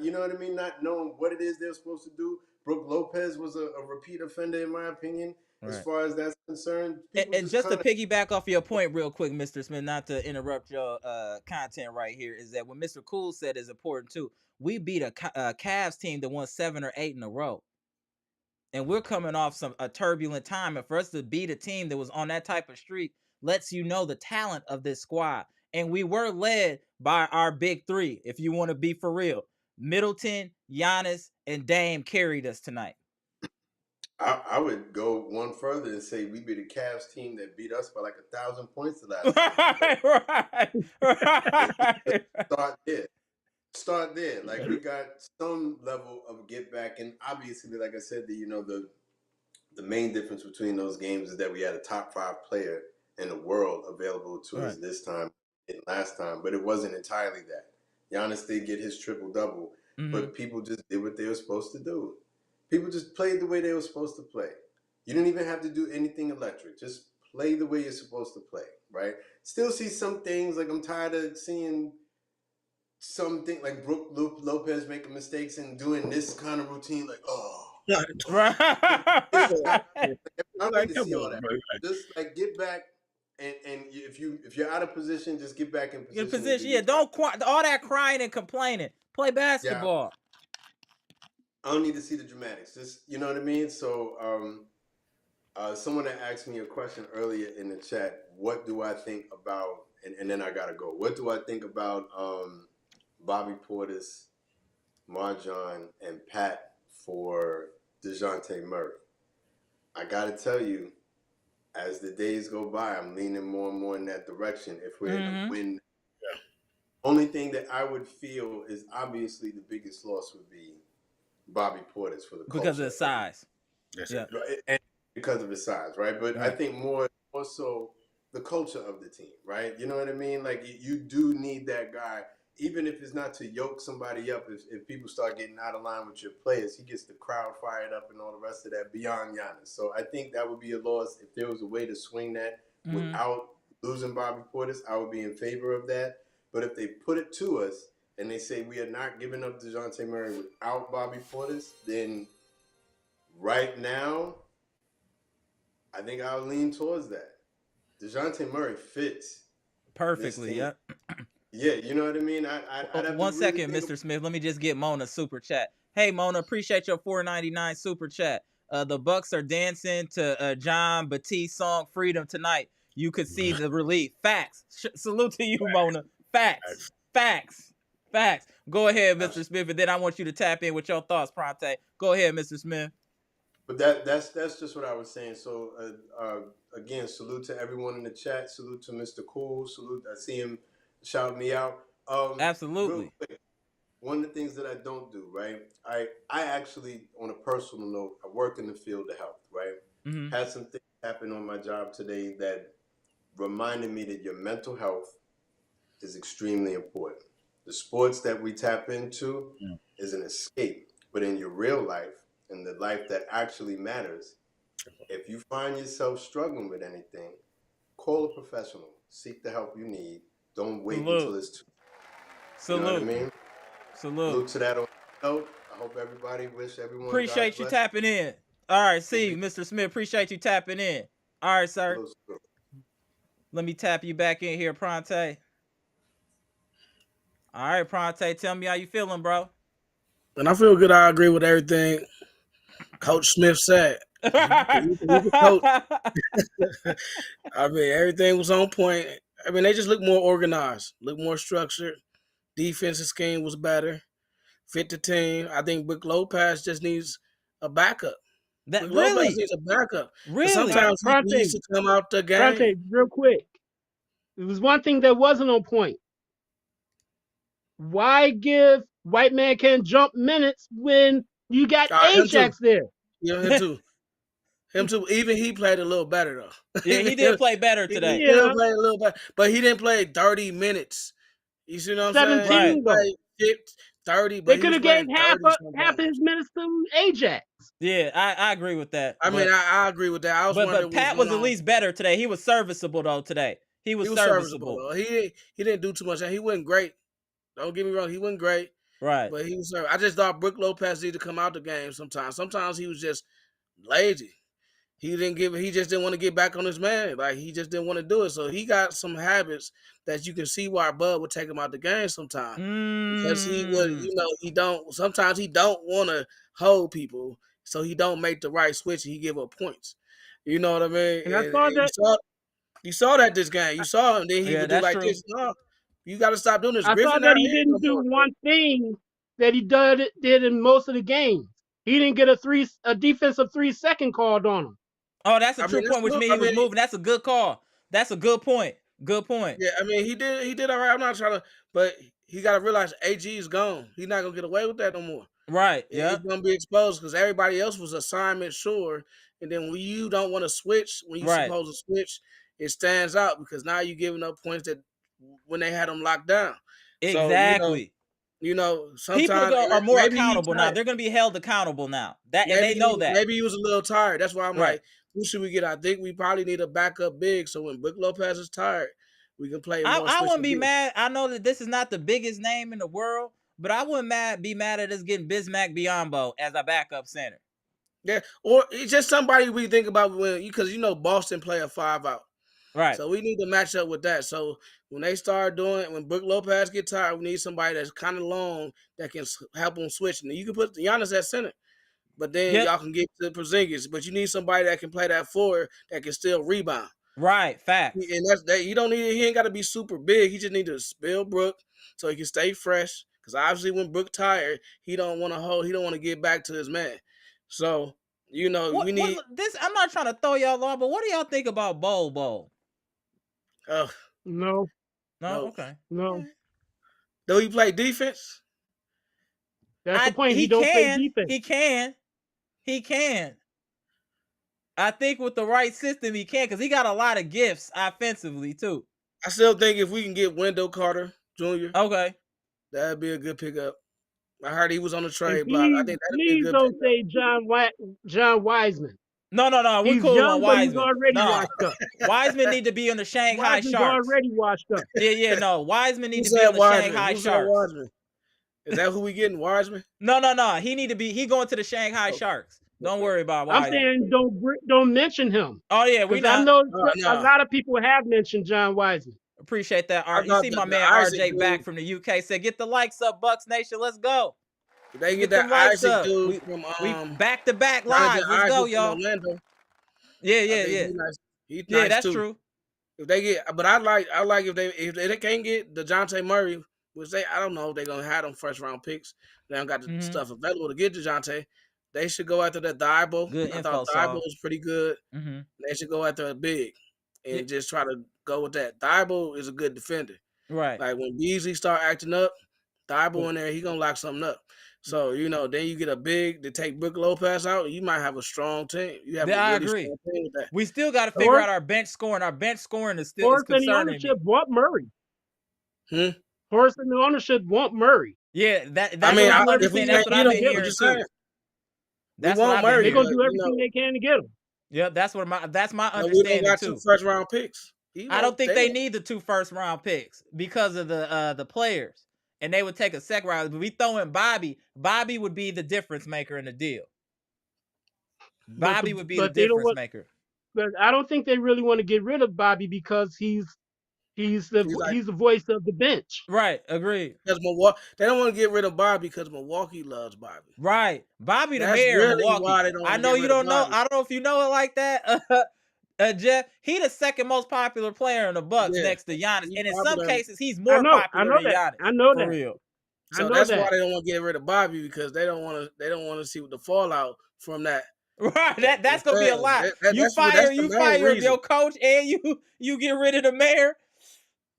You know what I mean, not knowing what it is they're supposed to do. Brooke Lopez was a repeat offender in my opinion, as far as that's concerned. And just to piggyback off your point real quick, Mr. Smith, not to interrupt your content right here, is that what Mr. Cool said is important too. We beat a Cavs team that won 7 or 8 in a row. And we're coming off a turbulent time. And for us to beat a team that was on that type of streak lets you know the talent of this squad. And we were led by our big three, if you want to be for real. Middleton, Giannis, and Dame carried us tonight. I would go one further and say we beat a Cavs team that beat us by like 1,000 points the last time. Right. Start there. Like we got some level of get back, and obviously, like I said, the main difference between those games is that we had a top 5 player in the world available to us this time and last time, but it wasn't entirely that. Giannis did get his triple-double, but people just did what they were supposed to do. People just played the way they were supposed to play. You didn't even have to do anything electric. Just play the way you're supposed to play, right? Still see some things, like I'm tired of seeing something like Brooke Lopez making mistakes and doing this kind of routine, like, right. I don't need to see all that. Just like get back, and if you're out of position, just get back in position. Yeah, don't all that crying and complaining. Play basketball. Yeah. I don't need to see the dramatics. Just, you know what I mean? So, someone that asked me a question earlier in the chat, what do I think about, and then I gotta go. What do I think about Bobby Portis, Marjon, and Pat for DeJounte Murray? I gotta tell you, as the days go by, I'm leaning more and more in that direction. If we're in a win, only thing that I would feel is obviously the biggest loss would be Bobby Portis for the culture. Because of his size. Yeah. And because of his size, right? But I think more so the culture of the team, right? You know what I mean? Like you do need that guy, even if it's not to yoke somebody up. If people start getting out of line with your players, he gets the crowd fired up and all the rest of that beyond Giannis. So I think that would be a loss. If there was a way to swing that without losing Bobby Portis, I would be in favor of that. But if they put it to us and they say we are not giving up DeJounte Murray without Bobby Portis, then right now, I think I'll lean towards that. DeJounte Murray fits perfectly. Yeah. Yeah, you know what I mean? I'd 1 second, Mr. Smith. Let me just get Mona super chat. Hey, Mona, appreciate your $4.99 super chat. The Bucks are dancing to John Batiste's song "Freedom" tonight. You could see the relief. Facts. Salute to you, Mona. Facts. Go ahead, Mr. Smith, and then I want you to tap in with your thoughts, Pronte. Go ahead, Mr. Smith. But that's just what I was saying. So again, salute to everyone in the chat. Salute to Mr. Cool. Salute. I see him shout me out. Absolutely. Real quick, one of the things that I don't do, right? I actually, on a personal note, I work in the field of health, right? Mm-hmm. Had some things happen on my job today that reminded me that your mental health is extremely important. The sports that we tap into is an escape, but in your real life, in the life that actually matters, if you find yourself struggling with anything, call a professional. Seek the help you need. Don't wait until it's too. You know what I mean? Salute to that on the note. I hope everybody wish everyone God's Appreciate you blessing. tapping in. All right, see, Mr. Smith, appreciate you tapping in. All right, sir. Let me tap you back in here, Pronte. All right, Pronte, tell me how you feeling, bro. And I feel good. I agree with everything Coach Smith said. He's a coach. I mean, everything was on point. I mean, they just look more organized, look more structured. Defensive scheme was better. Fit the team. I think Brook Lopez just needs a backup. That Brook really Lopez needs a backup. really. Sometimes he needs to come out the game. Pronte, real quick. It was one thing that wasn't on point. Why give White Man Can't Jump minutes when you got Ajax there? Yeah, him too. Him too. Even he played a little better though. Yeah, he did play better today. He did play a little better, but he didn't play 30 minutes. You see what I'm 17 saying? right. 30, but they could have gave half of his minutes to Ajax. Yeah, I agree with that. I mean, I agree with that. I was but Pat was at least better today. He was serviceable though today. He was serviceable. He didn't do too much. He wasn't great. Don't get me wrong. He wasn't great. Right. But he was. I just thought Brook Lopez needed to come out the game sometimes. Sometimes he was just lazy. He just didn't want to get back on his man. Like he just didn't want to do it. So he got some habits that you can see why Bud would take him out the game sometimes. Because he would, sometimes he don't want to hold people. So he don't make the right switch and he give up points. You know what I mean? And I saw that. You saw that this game. You saw him. Then he would do like this. No, you got to stop doing this. I saw that he didn't do one thing that he did in most of the games. He didn't get a defensive 3-second called on him. Oh, that's a true point, which means he was moving. That's a good call. That's a good point. Good point. Yeah, I mean, he did all right. I'm not trying to, but he got to realize AG is gone. He's not going to get away with that no more. Right, yeah. He's going to be exposed because everybody else was assignment sure. And then when you don't want to switch, when you're supposed to switch, it stands out because now you're giving up points that when they had them locked down. Exactly. So, sometimes people are more accountable now. They're going to be held accountable now. And they know that. Maybe he was a little tired. That's why I'm like, who should we get? I think we probably need a backup big. So when Brook Lopez is tired, we can play more. I wouldn't be mad. I know that this is not the biggest name in the world, but I wouldn't be mad at us getting Bismack Biyombo as a backup center. Yeah, or it's just somebody we think about because Boston play a 5-out. Right. So we need to match up with that. So when they start when Brook Lopez get tired, we need somebody that's kind of long that can help them switch. And you can put Giannis at center, but then y'all can get to Porzingis. But you need somebody that can play that forward that can still rebound. Right, facts. And that's that. You don't need. He ain't got to be super big. He just need to spell Brook so he can stay fresh. Because obviously, when Brook tired, he don't want to hold. He don't want to get back to his man. So we need this. I'm not trying to throw y'all off, but what do y'all think about Bol? No. Okay. No. Do he play defense? That's the point. He don't play defense. He can. I think with the right system, he can because he got a lot of gifts offensively too. I still think if we can get Wendell Carter Jr., okay, that'd be a good pickup. I heard he was on the trade block. I think that'd be a good don't say John Wiseman. No. We're cool on Wiseman. He's already washed up. Wiseman need to be on the Shanghai Sharks. Already washed up. Yeah. No, Wiseman need to be on the Shanghai Sharks. Wiseman? Is that who we getting, Wiseman? No. He need to be. He going to the Shanghai Sharks. Don't worry about Wiseman. I'm saying don't mention him. Oh yeah, we I know a lot of people have mentioned John Wiseman. Appreciate that, Art. You see my man RJ back from the UK said, "Get the likes up, Bucks Nation. Let's go." They get that Isaac dude from we back to back live. Let's go, y'all. Yeah. He's nice that's too. true. If they get, but I like if they can't get DeJounte Murray, which I don't know if they're gonna have them first round picks. They don't got the stuff available to get DeJounte. They should go after that Thibault. I thought Thibault was pretty good. They should go after a big and just try to go with that. Thibault is a good defender. Right. Like when Beasley start acting up, Thibault in there, he gonna lock something up. So then you get a big to take Brook Lopez out, you might have a strong team. You have a I really agree. strong team with that. We still got to figure out our bench scoring. Our bench scoring is still Horace and the concerning me. ownership want Murray. Hmm? Horace and the ownership want Murray. Yeah, that's I mean, what I'm if we understanding. That's can't what I've been get him, hearing just too. saying. That's We what want I've been Murray. they're hearing. gonna do everything they can to get him. Yeah, that's my we don't understanding got too. 2 first-round picks. I don't think they need the 2 first-round picks because of the players, and they would take a second round. But we throw in Bobby. Bobby would be the difference maker in the deal. Bobby would be the difference maker. But I don't think they really want to get rid of Bobby because he's the voice of the bench. Right, agreed. Because Milwaukee, they don't want to get rid of Bobby because Milwaukee loves Bobby. Right, Bobby the That's mayor of really Milwaukee. why they don't I want to know get you rid don't of know. Bobby. I don't know if you know it like that, Jeff. He the second most popular player in the Bucks next to Giannis, and in some cases, he's more popular than Giannis. I know for that. real. So that's why they don't want to get rid of Bobby because they don't want to see what the fallout from that. Right, that's gonna be a lot. You That's fire reason. your coach and you get rid of the mayor.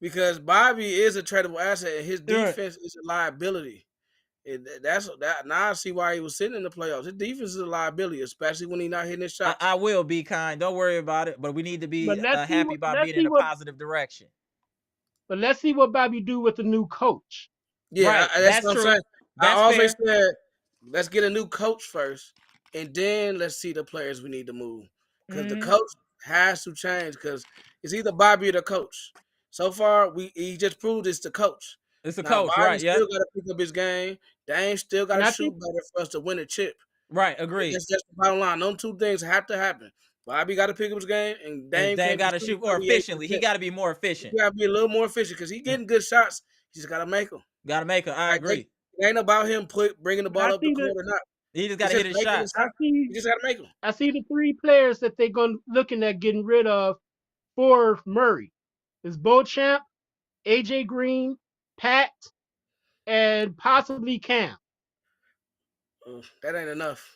Because Bobby is a tradable asset and his defense is a liability. Now I see why he was sitting in the playoffs. His defense is a liability, especially when he's not hitting his shots. I will be kind. Don't worry about it. But we need to be happy about being in a positive direction. But let's see what Bobby do with the new coach. Yeah, right. That's what I'm saying. I always fair. said, let's get a new coach first, and then let's see the players we need to move. Because the coach has to change. Because it's either Bobby or the coach. So far, he just proved it's the coach. It's the coach, Bobby right? Yeah. Still got to pick up his game. Dame still got to shoot better for us to win a chip. Right, agreed. That's just the bottom line. Those 2 things have to happen. Bobby got to pick up his game, and Dame got to shoot more efficiently. He got to be more efficient. He got to be a little more efficient because he's getting good shots. He just got to make them. Got to make them. I agree. It ain't about him bringing the ball up the court or not. He just got to hit his shots. He just got to make them. I see the 3 players that they're looking at getting rid of for Murray. It's Beauchamp, AJ Green, Pat, and possibly Cam. That ain't enough.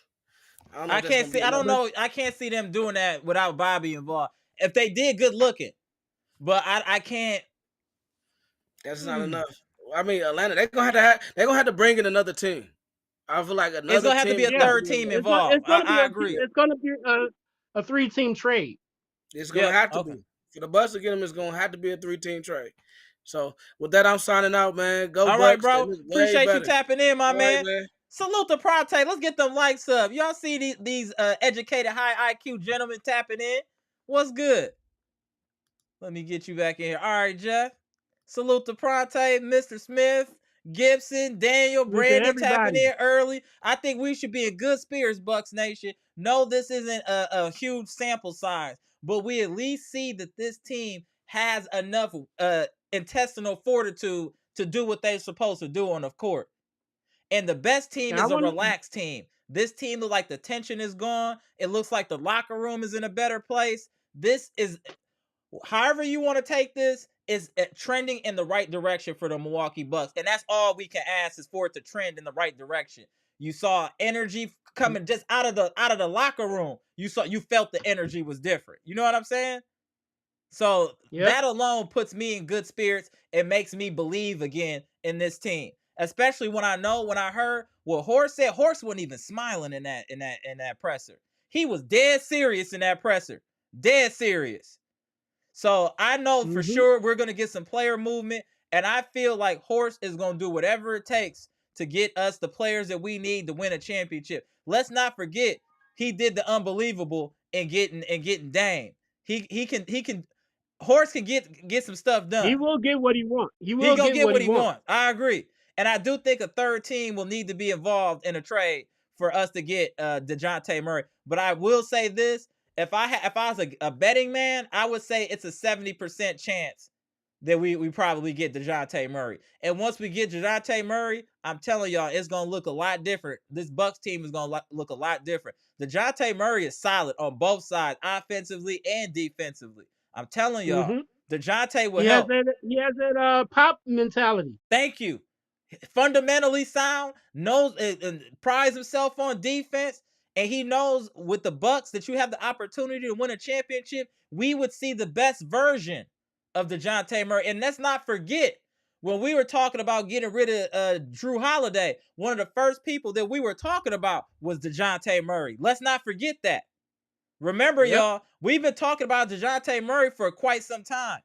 I can't see. I don't know. I can't see them doing that without Bobby involved. If they did, good looking, but I can't. That's not enough. I mean, Atlanta, they're gonna have to bring in another team. I feel like another. It's gonna have to be a third team involved. I agree. It's gonna be a 3-team trade. It's gonna have to be for the Bucks to get them. It's gonna have to be a 3-team trade. So with that, I'm signing out, man. Go all Bucks. Right, bro. Appreciate you tapping in, my man. Right, man. Salute to Prate. Let's get them likes up. Y'all see these educated, high IQ gentlemen tapping in? What's good? Let me get you back in here. All right, Jeff. Salute to Prate, Mr. Smith, Gibson, Daniel, Brandon tapping in early. I think we should be in good spirits, Bucks Nation. No, this isn't a huge sample size, but we at least see that this team has enough intestinal fortitude to do what they're supposed to do on the court. And the best team is a relaxed team. This team looks like the tension is gone. It looks like the locker room is in a better place. This is, however you want to take this, is trending in the right direction for the Milwaukee Bucks. And that's all we can ask is for it to trend in the right direction. You saw energy coming just out of the locker room. You felt the energy was different. You know what I'm saying? So that alone puts me in good spirits. It makes me believe again in this team. Especially when I heard what Horse said. Horse wasn't even smiling in that presser. He was dead serious in that presser. Dead serious. So I know for sure we're gonna get some player movement, and I feel like Horse is gonna do whatever it takes to get us the players that we need to win a championship. Let's not forget he did the unbelievable in getting Dame. He can. Horse can get some stuff done. He will get what he wants. He gonna get what he wants. I agree. And I do think a third team will need to be involved in a trade for us to get DeJounte Murray. But I will say this. If I was a betting man, I would say it's a 70% chance that we probably get DeJounte Murray. And once we get DeJounte Murray, I'm telling y'all, it's going to look a lot different. This Bucks team is going to look a lot different. DeJounte Murray is solid on both sides, offensively and defensively. I'm telling y'all, DeJounte will help. He has that pop mentality. Thank you. Fundamentally sound, knows and prides himself on defense, and he knows with the Bucks that you have the opportunity to win a championship. We would see the best version of DeJounte Murray, and let's not forget when we were talking about getting rid of Drew Holiday, one of the first people that we were talking about was DeJounte Murray. Let's not forget that. Remember, y'all, we've been talking about DeJounte Murray for quite some time.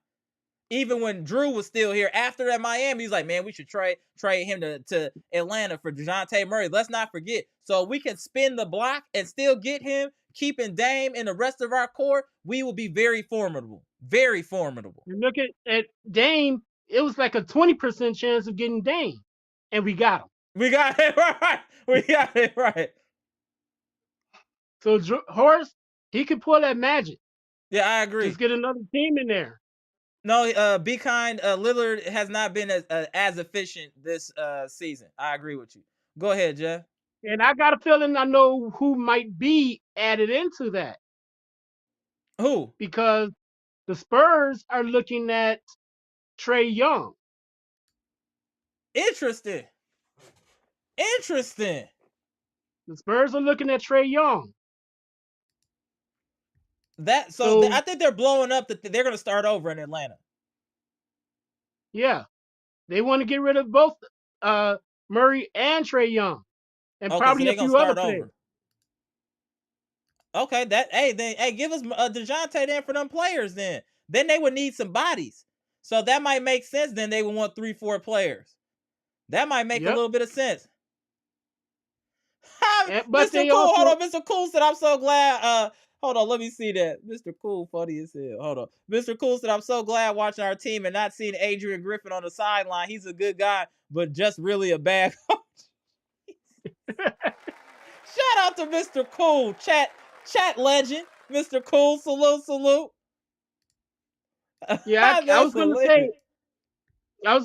Even when Drew was still here after that Miami, he's like, man, we should trade him to Atlanta for DeJounte Murray. Let's not forget. So we can spin the block and still get him, keeping Dame and the rest of our core. We will be very formidable. Very formidable. You look at Dame, it was like a 20% chance of getting Dame. And we got him. We got it right. We got it right. So Horace, he could pull that magic. Yeah, I agree. Just get another team in there. No, be kind. Lillard has not been as efficient this season. I agree with you. Go ahead, Jeff. And I got a feeling I know who might be added into that. Who? Because the Spurs are looking at Trae Young. Interesting. The Spurs are looking at Trae Young. I think they're blowing up that they're going to start over in Atlanta. Yeah. They want to get rid of both Murray and Trae Young. And probably a few other players. Okay, give us DeJounte then for them players then. Then they would need some bodies. So that might make sense. Then they would want 3-4 players. That might make a little bit of sense. But Mr. Cool, hold on. Mr. Cool said, I'm so glad. Hold on, let me see that. Mr. Cool, funny as hell. Hold on. Mr. Cool said, I'm so glad watching our team and not seeing Adrian Griffin on the sideline. He's a good guy, but just really a bad coach. Shout out to Mr. Cool, chat legend, Mr. Cool. Salute. Yeah, I was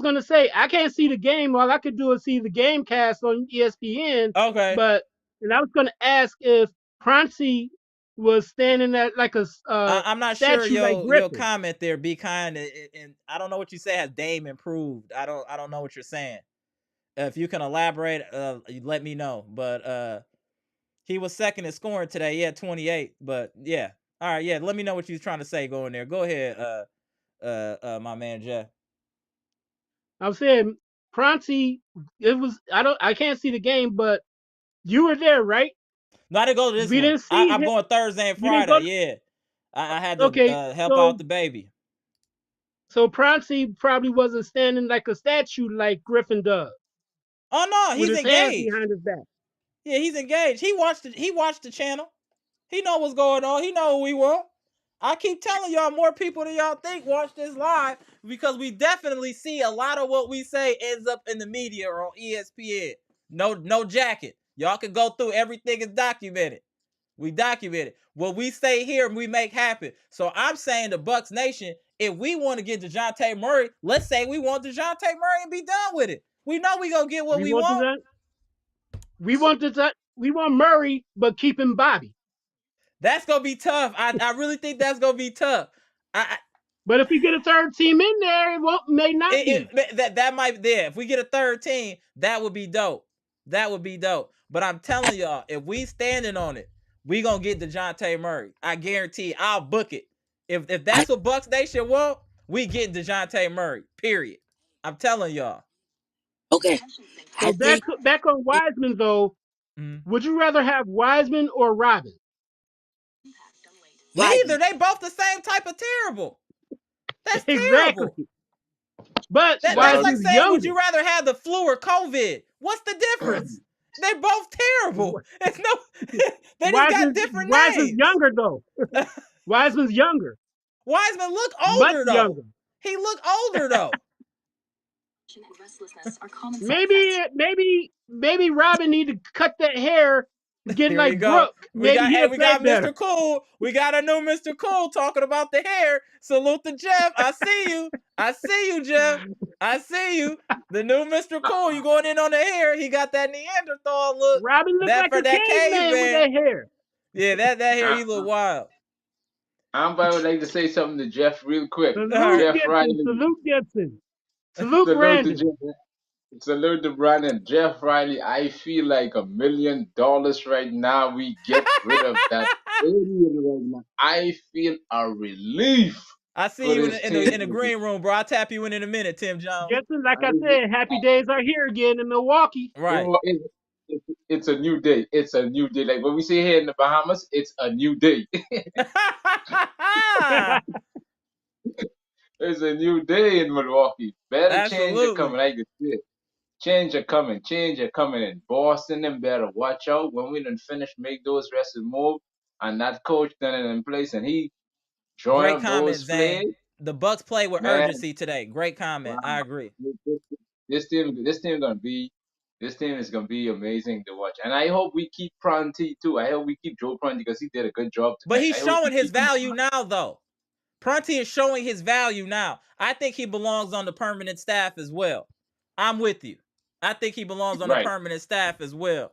gonna say I can't see the game. All I could do is see the game cast on ESPN. Okay. And I was gonna ask if Prunty was standing at like a I'm not sure your comment there. Be kind, and I don't know what you say. Has Dame improved? I don't know what you're saying. If you can elaborate, let me know. But he was second in scoring today. Yeah, 28. But yeah, all right. Yeah, let me know what you're trying to say. Going there. Go ahead, my man Jeff. I'm saying Prunty. I can't see the game, but you were there, right? No, I didn't go to this one. I'm going Thursday and Friday. Yeah, I had to help out the baby. So Prunty probably wasn't standing like a statue like Griffin does. Oh no, he's with his engaged. hands behind his back. Yeah, he's engaged. He watched the channel. He know what's going on. He know what we want. I keep telling y'all, more people than y'all think watch this live, because we definitely see a lot of what we say ends up in the media or on ESPN. No jacket. Y'all can go through, everything is documented. We document it. What we say here, we make happen. So I'm saying the Bucks Nation, if we want to get DeJounte Murray, let's say we want DeJounte Murray and be done with it. We know we gonna get what we want. We want Murray, but keep him Bobby. That's gonna be tough. I really think that's gonna be tough. But if we get a third team in there, it may not be. That might be there. If we get a third team, that would be dope. That would be dope. But I'm telling y'all, if we standing on it, we gonna get DeJounte Murray. I guarantee. I'll book it. If that's what Bucks Nation want, we get DeJounte Murray. Period. I'm telling y'all. Okay. So back on Wiseman though, would you rather have Wiseman or Robin? Neither. They both the same type of terrible. That's terrible. But that's like saying, younger. Would you rather have the flu or COVID? What's the difference? They're both terrible. It's no. They just got different names. Wiseman's younger though. Wiseman's younger. Wiseman look older though. Younger. He look older though. Maybe Robin need to cut that hair, get like Brooke. We got Mr. Cool. We got a new Mr. Cool talking about the hair. Salute to Jeff. I see you, Jeff. I see you. The new Mr. Cool. You going in on the hair? He got that Neanderthal look. Robin looks like a caveman with that hair. Yeah, that hair. He look wild. I would like to say something to Jeff real quick. Salute Gibson. Salute Brandon. Salute to Brandon. Jeff Riley, I feel like $1 million right now. We get rid of that idiot right now. I feel a relief. I see for you this in team. the green room, bro. I'll tap you in a minute, Tim Jones. Justin, like I said, happy days are here again in Milwaukee. Right. It's a new day. It's a new day. Like when we say here in the Bahamas, it's a new day. It's a new day in Milwaukee. Better change are Absolutely. coming. I can see it. Change are coming. Change are coming in. Boston them better watch out when we done finish make those rested move and that coach done it in place and he join Great up comment, those Zane. plays. The Bucks play with Man, urgency today. Great comment. I wow. agree. This team is gonna be amazing to watch. And I hope we keep Prunty too. I hope we keep Joe Prunty because he did a good job But tonight. he's I hope we showing his keep him. value now, though. Prunty is showing his value now. I think he belongs on the permanent staff as well. I'm with you. I think he belongs on the Right. permanent staff as well.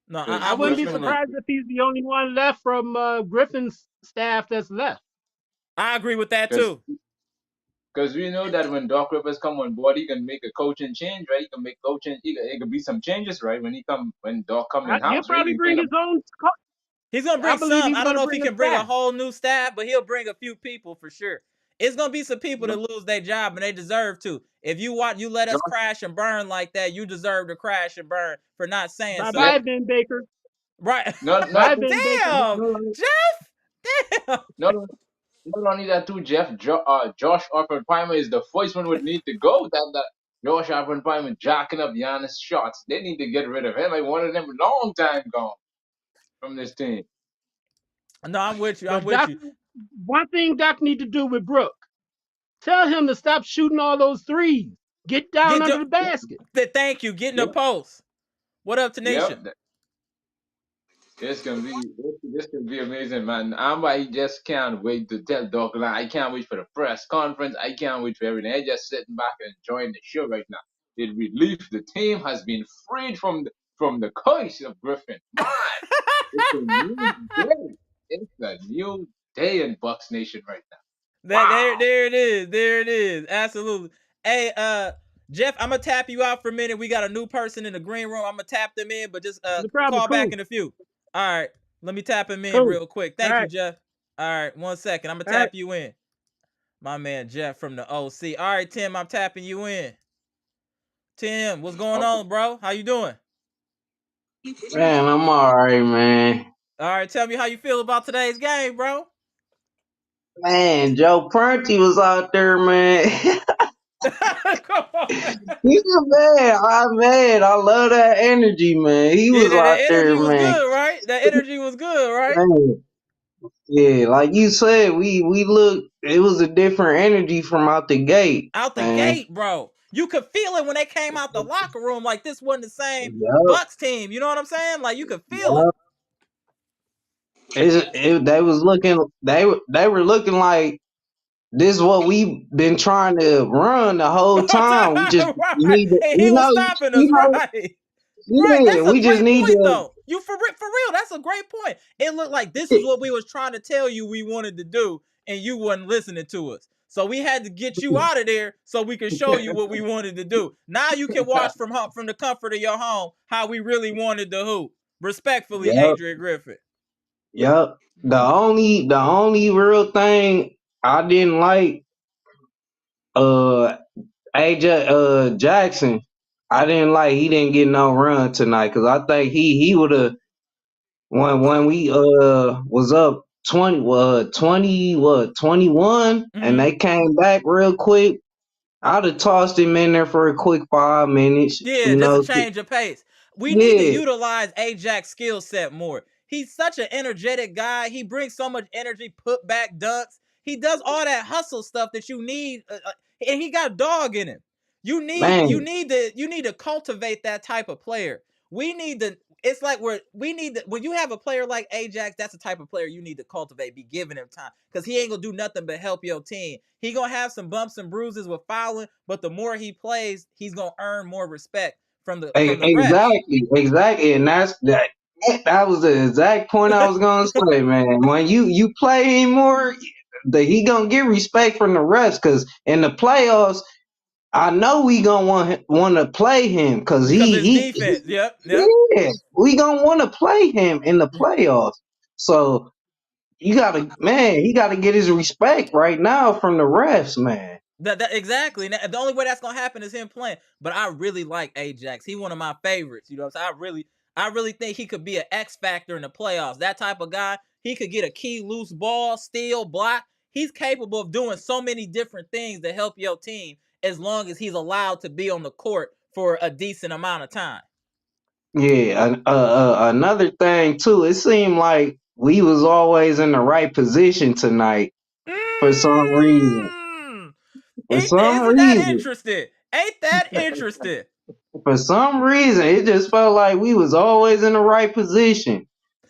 No, I I'm wouldn't with be you on that. surprised if he's the only one left from Griffin's staff that's left. I agree with that too. Because we know that when Doc Rivers come on board, he can make a coaching change, right? He can make coaching. It can be some changes, right? When Doc come in He'll house, right? probably bring his own. He's gonna bring I believe some. he's I don't gonna know if he bring can a bring a staff. whole new staff, but he'll bring a few people for sure. It's gonna be some people that lose their job and they deserve to. If you let us crash and burn like that, you deserve to crash and burn for not saying so. Bye, Ben Baker. Right. Not Ben Baker. Damn, Jeff. Damn. Not only that too, Jeff. Josh Oppenheimer is the first one would need to go. That Josh Oppenheimer jacking up Giannis shots. They need to get rid of him. I wanted him a long time gone from this team. No, I'm with you. But Doc, one thing Doc need to do with Brooke, tell him to stop shooting all those threes. Get down under the basket. Thank you. Get in the post. What up, Tanisha? Yep. This can be amazing, man. I just can't wait to tell Doc. I can't wait for the press conference. I can't wait for everything. I just sitting back and enjoying the show right now. The relief the team has been freed from the curse of Griffin. Man, it's a new day. It's a new day in Bucks Nation right now. Wow. There it is. There it is. Absolutely. Hey, Jeff, I'm gonna tap you out for a minute. We got a new person in the green room. I'm gonna tap them in, but just call back in a few. All right, let me tap him in real quick. Thank you, Jeff. All right, 1 second. I'm gonna tap you in. My man Jeff from the OC. All right, Tim, I'm tapping you in. Tim, what's going on, bro? How you doing? Man, I'm all right, man. All right, tell me how you feel about today's game, bro. Man, Joe Prunty was out there, man. Come on, man. He's man. I love that energy, man. He was out there, man. That energy was good, right? That energy was good, right? Man. Yeah, like you said, we looked. It was a different energy from out the gate. Out the gate, bro. You could feel it when they came out the locker room. Like this wasn't the same Bucks team. You know what I'm saying? Like you could feel it. They were looking like this is what we've been trying to run the whole time. We just need to, he was stopping us, right? Yeah, right. That's we a just great need point, to. though. You for real. That's a great point. It looked like this is what we was trying to tell you we wanted to do, and you wasn't listening to us. So we had to get you out of there so we could show you what we wanted to do. Now you can watch from the comfort of your home how we really wanted to hoop. Respectfully, Adrian Griffin. Yep. The only real thing I didn't like, AJ Jackson. I didn't like he didn't get no run tonight because I think he would have when we was up 21 and they came back real quick. I'd have tossed him in there for a quick 5 minutes. Yeah, just a change of pace. We need to utilize Ajax's skill set more. He's such an energetic guy. He brings so much energy, put back dunks. He does all that hustle stuff that you need, and he got dog in him. You need to cultivate that type of player. We need to. It's like when you have a player like Ajax, that's the type of player you need to cultivate. Be giving him time because he ain't gonna do nothing but help your team. He gonna have some bumps and bruises with fouling, but the more he plays, he's gonna earn more respect from the exactly, and that was the exact point I was gonna say, man. When you play him more, he gonna get respect from the refs because in the playoffs. I know we gonna want to play him because he defense. Yep. Yeah, we gonna want to play him in the playoffs. So he gotta get his respect right now from the refs, man. That exactly. The only way that's gonna happen is him playing. But I really like Ajax. He one of my favorites. You know what I'm saying? I really think he could be an X factor in the playoffs. That type of guy. He could get a key loose ball, steal, block. He's capable of doing so many different things to help your team as long as he's allowed to be on the court for a decent amount of time. Yeah, another thing too, it seemed like we was always in the right position tonight for some reason. Isn't that interesting? Ain't that interesting? For some reason, it just felt like we was always in the right position.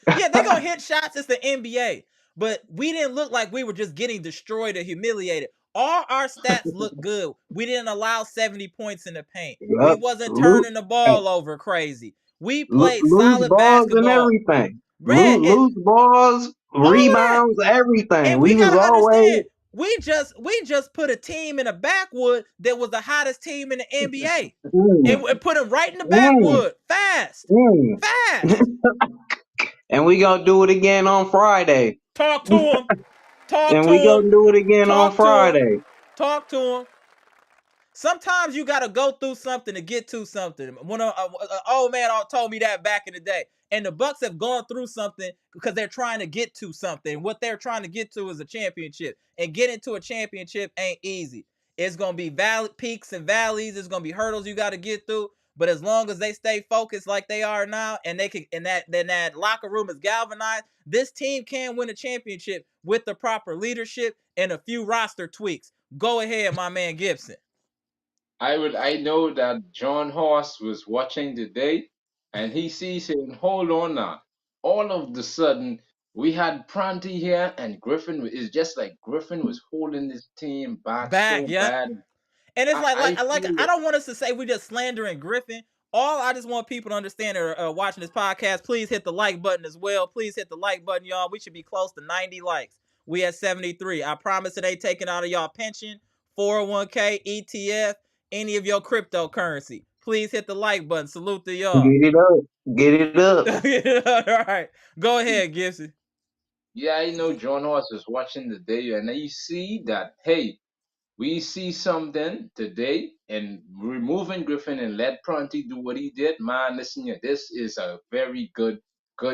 Yeah, they gonna hit shots. It's the NBA, but we didn't look like we were just getting destroyed or humiliated. All our stats look good. We didn't allow 70 points in the paint. Yep. We wasn't turning the ball over crazy. We played solid balls basketball. And everything. Loose balls, rebounds, everything. And we was always. We just put a team in a backwood that was the hottest team in the NBA. And put them right in the backwood. Fast. And we gonna do it again on Friday. Talk to him. And we gonna do it again on Friday. Talk to him. Sometimes you gotta go through something to get to something. When an old man told me that back in the day. And the Bucks have gone through something because they're trying to get to something. What they're trying to get to is a championship. And getting to a championship ain't easy. It's going to be peaks and valleys. It's going to be hurdles you got to get through. But as long as they stay focused like they are now, and they can, and that locker room is galvanized, this team can win a championship with the proper leadership and a few roster tweaks. Go ahead, my man Gibson. I know that John Horst was watching today, and he sees saying, hold on now. All of the sudden, we had Prunty here, and Griffin is just like Griffin was holding this team back so bad. And it's I don't want us to say we're just slandering Griffin. I just want people to understand that are watching this podcast. Please hit the like button as well. Please hit the like button, y'all. We should be close to 90 likes. We at 73. I promise it ain't taking out of y'all pension, 401k, ETF, any of your cryptocurrency. Please hit the like button. Salute to y'all. Get it up. All right. Go ahead, Gibson. Yeah, I know John Horst is watching today, and you see that, hey, we see something today in removing Griffin and let Prunty do what he did. Man, listen here, this is a very good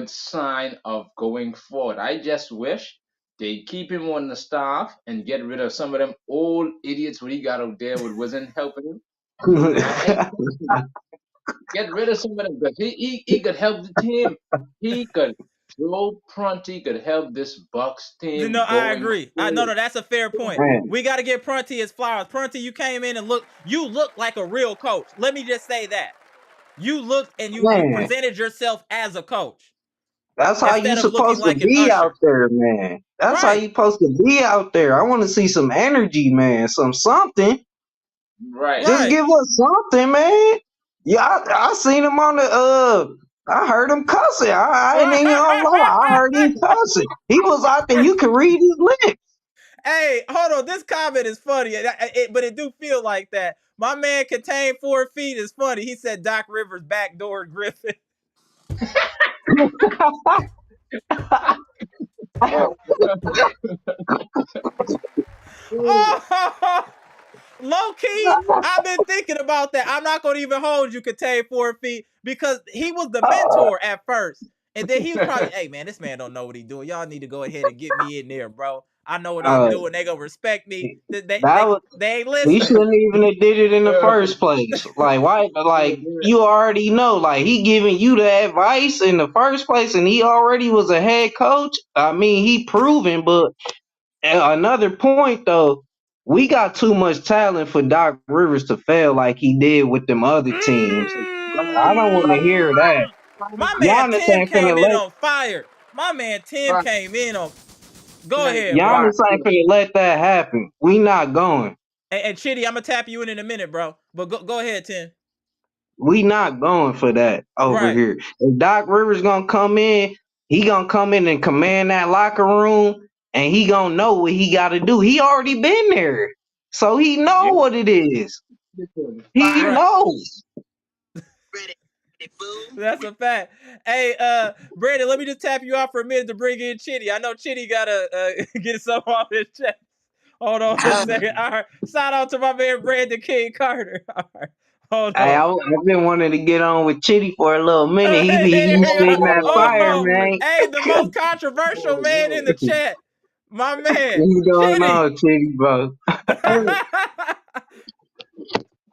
sign of going forward. I just wish they keep him on the staff and get rid of some of them old idiots what he got out there what wasn't helping him. Get rid of some of them because he could help the team. He could. Joe Prunty could help this Bucks team. No, I agree. No, that's a fair point. We got to give Prunty his flowers. Prunty, you came in and look like a real coach. Let me just say that. You looked and you presented yourself as a coach. That's how you supposed to be out there, man. That's how you supposed to be out there. I want to see some energy, man. Something. Right. Just give us something, man. Yeah, I seen him on the I heard him cussing. I ain't even gonna lie. I heard him cussing. He was out there. You can read his lips. Hey, hold on. This comment is funny, but it do feel like that. My man contained 4 feet is funny. He said Doc Rivers backdoored Griffin. Low key, I've been thinking about that. I'm not gonna even hold you, contain 4 feet, because he was the mentor at first, and then he was probably, hey man, this man don't know what he's doing. Y'all need to go ahead and get me in there, bro. I know what I'm doing. They gonna respect me. They ain't listening. He shouldn't even have did it in the first place. Like why? Like you already know. Like he giving you the advice in the first place, and he already was a head coach. I mean, he proven. But another point though. We got too much talent for Doc Rivers to fail like he did with them other teams. I don't want to hear that. My man Tim came in on fire. My man Tim came in on. Go ahead, Giannis ain't finna let that happen. We not going. And Chitty, I'm gonna tap you in a minute, bro. But go ahead, Tim. We not going for that over here. If Doc Rivers gonna come in, he gonna come in and command that locker room. And he gonna know what he gotta do. He already been there. So he know what it is. He knows. That's a fact. Hey, Brandon, let me just tap you out for a minute to bring in Chitty. I know Chitty gotta get something off his chest. Hold on a second. All right. Shout out to my man Brandon King Carter. All right. Hold Hey, on. I've been wanting to get on with Chitty for a little minute. He spitting that fire, Oh, man. hey, the most controversial man in the chat. My man, What's going Chitty. on, Chitty, bro?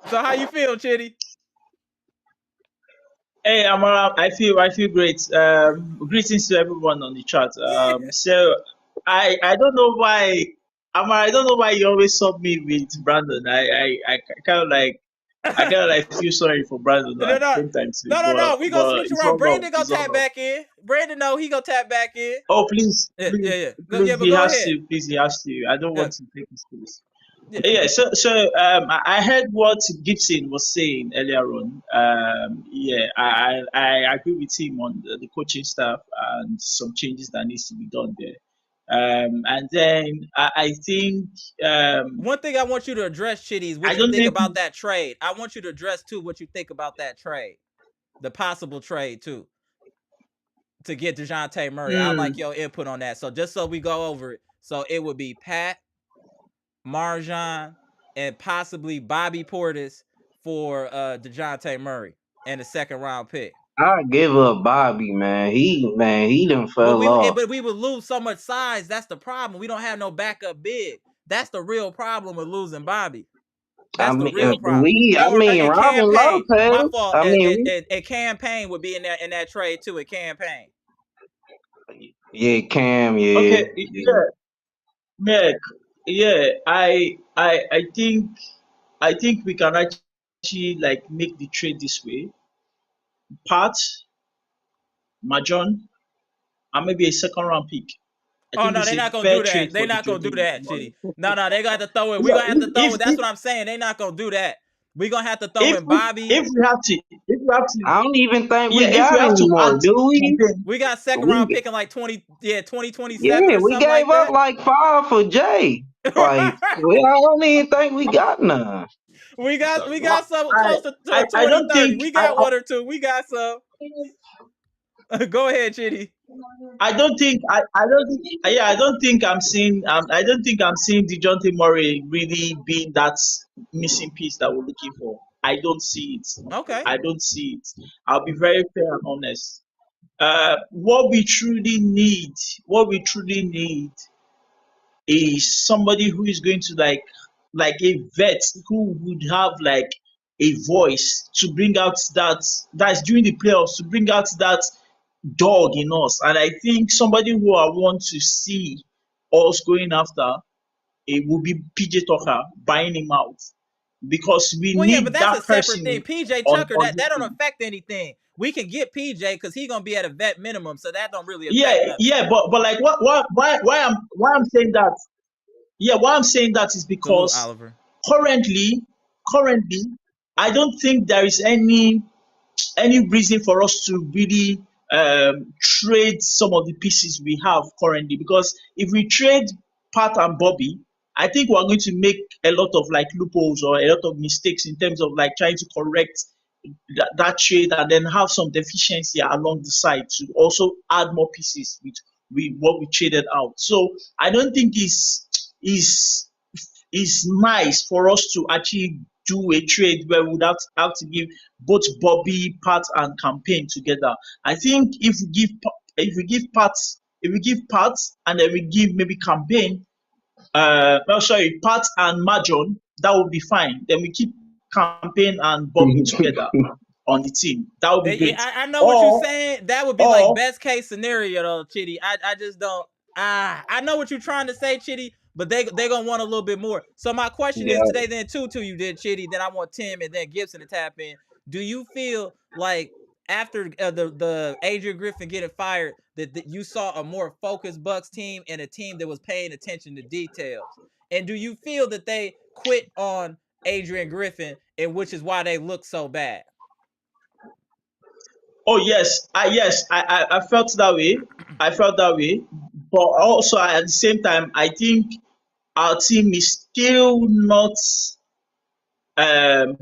So how you feel, Chitty? Hey, Amara, I feel great. Greetings to everyone on the chat. So I don't know why, Amara, I don't know why you always sub me with Brandon. I kind of like feel sorry for Brandon No, at the no, same time too. no, no, no. We gonna But switch it's around. all love. Brandon gonna It's all tap love. back in. Brandon, no, he gonna tap back in. Oh, please, Yeah, please, yeah, yeah. please, But he go has ahead. to. Please, he has to. I don't Yeah, want to take his place. yeah. Yeah, I heard what Gibson was saying earlier on. Yeah, I agree with him on the coaching staff and some changes that needs to be done there. And then I think One thing I want you to address, Chitty, is I what you don't think think about that trade. I want you to address too what you think about that trade, the possible trade too, to get DeJounte Murray. I like your input on that. So just so we go over it, so it would be Pat, Marjan, and possibly Bobby Portis for DeJounte Murray and a second round pick. I give up Bobby, man. He done fell off. But we would lose so much size. That's the problem. We don't have no backup big. That's the real problem with losing Bobby. That's the real problem. And Robin Campaign. Lopez. My fault. And Campaign would be in that trade too. A Campaign. Yeah, Cam. Yeah, okay, yeah. yeah. I think we can actually like make the trade this way. Pat, Majon, and maybe a second round pick. I Oh think no, it's they're a not gonna fair do trade that. They're for the not gonna do Jordan that, Murray. Chitty. No, they got to throw it. We Yeah, gonna have to throw it. That's if what I'm saying. They're not gonna do that. We gonna have to throw if in Bobby. we have to, I don't even think yeah, we if we got have to anymore, add do we? campaign, We got second round pick in like 2027 Yeah, or we something gave like up that. like 5 for Jay. Like, I don't even think we got none. we got some I, close to I 20, don't 30. think We got one or two. We got some. Go ahead, Chitty. I don't think I don't think yeah I don't think I'm seeing DeJounte Murray really being that missing piece that we're looking for. I don't see it. Okay. I don't see it. I'll be very fair and honest. What we truly need, what we truly need is somebody who is going to like a vet who would have like a voice to bring out that's during the playoffs to bring out that dog in us. And I think somebody who I want to see us going after it will be PJ Tucker buying him out because we Well, yeah, but need that's a that separate person thing. PJ Tucker, on that this don't team. affect anything. We can get PJ because he's gonna be at a vet minimum, so that don't really affect Yeah, nothing. yeah, but like why I'm saying that why I'm saying that is Salute, because Oliver. currently currently I don't think there is any reason for us to really trade some of the pieces we have currently because if we trade Pat and Bobby, I think we're going to make a lot of like loopholes or a lot of mistakes in terms of like trying to correct that trade and then have some deficiency along the side to also add more pieces with what we traded out. So I don't think it's nice for us to actually do a trade where we would have to give both Bobby, Pat, and Campaign together. I think if we give Pat and then we give maybe Campaign, Pat and Majon, that would be fine. Then we keep Campaign and Bobby together on the team. That would be great. I know what you're Or saying. That would be like or best case scenario though, Chitty. I just don't. I know what you're trying to say, Chitty, but they gonna want a little bit more. So my question is Yeah. today, then to you, then Chitty. Then I want Tim and then Gibson to tap in. Do you feel like after the Adrian Griffin getting fired, that you saw a more focused Bucks team and a team that was paying attention to details? And do you feel that they quit on Adrian Griffin, and which is why they look so bad? oh I felt that way. I felt that way. But also at the same time, I think our team is still not um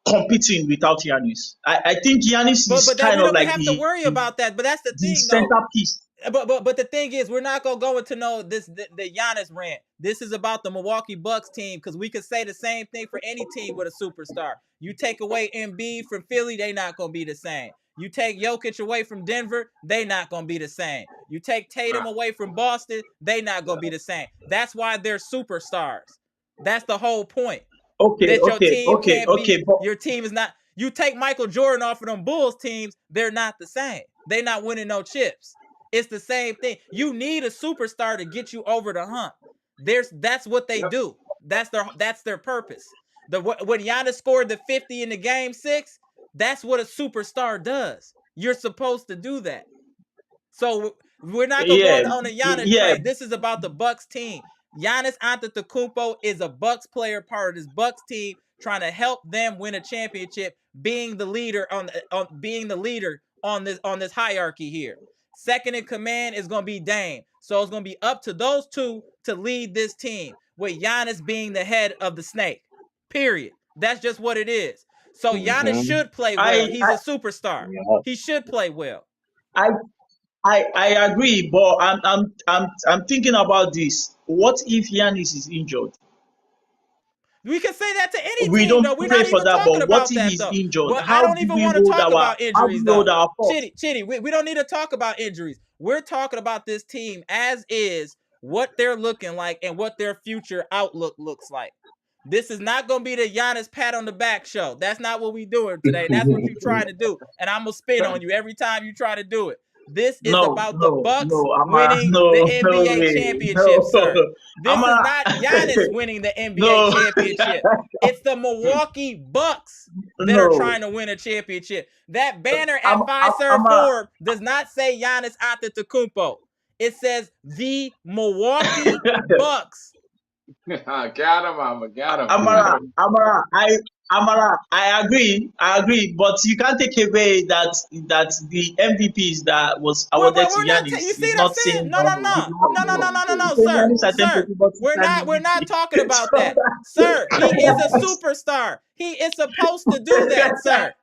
competing without Giannis. I think Giannis is But that kind we of don't like have to worry about that. But that's the the thing, though. centerpiece. But the thing is, we're not gonna go into the Giannis rant. This is about the Milwaukee Bucks team, because we could say the same thing for any team with a superstar. You take away Embiid from Philly, they not gonna be the same. You take Jokic away from Denver, they not gonna be the same. You take Tatum away from Boston, they not gonna be the same. That's why they're superstars. That's the whole point. Okay, That your team can't be. okay, but Your team is not. You take Michael Jordan off of them Bulls teams, they're not the same. They're not winning no chips. It's the same thing. You need a superstar to get you over the hump. That's what they do. That's their purpose. When Giannis scored the 50 in the game 6, that's what a superstar does. You're supposed to do that. So we're not gonna go on the Giannis train. This is about the Bucks team. Giannis Antetokounmpo is a Bucks player, part of this Bucks team, trying to help them win a championship, being the leader on this hierarchy here. Second in command is going to be Dame. So it's going to be up to those two to lead this team, with Giannis being the head of the snake. Period. That's just what it is. So Giannis should play well. He's a superstar. He should play well. I agree, but I'm thinking about this. What if Giannis is injured? We can say that to any We team, don't though. We're pray not for even that, talking but what about if that, he's though. injured? Well, I How don't do even we want to hold talk our about injuries, how do we hold though. our force? Chitty, we don't need to talk about injuries. We're talking about this team as is, what they're looking like, and what their future outlook looks like. This is not going to be the Giannis pat on the back show. That's not what we're doing today. That's what you're trying to do. And I'm going to spin on you every time you try to do it. This is about the Bucks Amara, winning no, the no NBA way, championship, sir. This is Amara, not Giannis winning the NBA no, championship. It's the Milwaukee Bucks that are trying to win a championship. That banner at Fiserv Forum does not say Giannis Antetokounmpo. It says the Milwaukee Bucks. Got him. Amara, I agree, but you can't take away that the MVPs that was awarded to Giannis you see is what I'm not saying? saying No, sir. Sir, we're not talking about that. Sir, he is a superstar. He is supposed to do that, sir.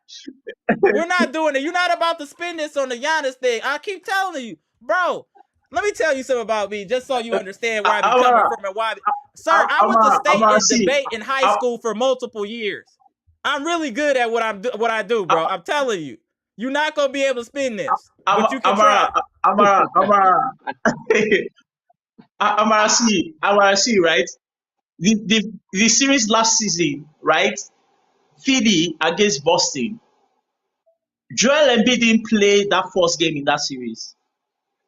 We're not doing it. You're not about to spin this on the Giannis thing. I keep telling you, bro. Let me tell you something about me, just so you understand where I'm coming from and why. Sir, I went to state and debate in high school for multiple years. I'm really good at what I do, bro. I'm telling you. You're not gonna be able to spin this, but you can try. Amara, see, right? The series last season, right? Philly against Boston. Joel Embiid didn't play that first game in that series,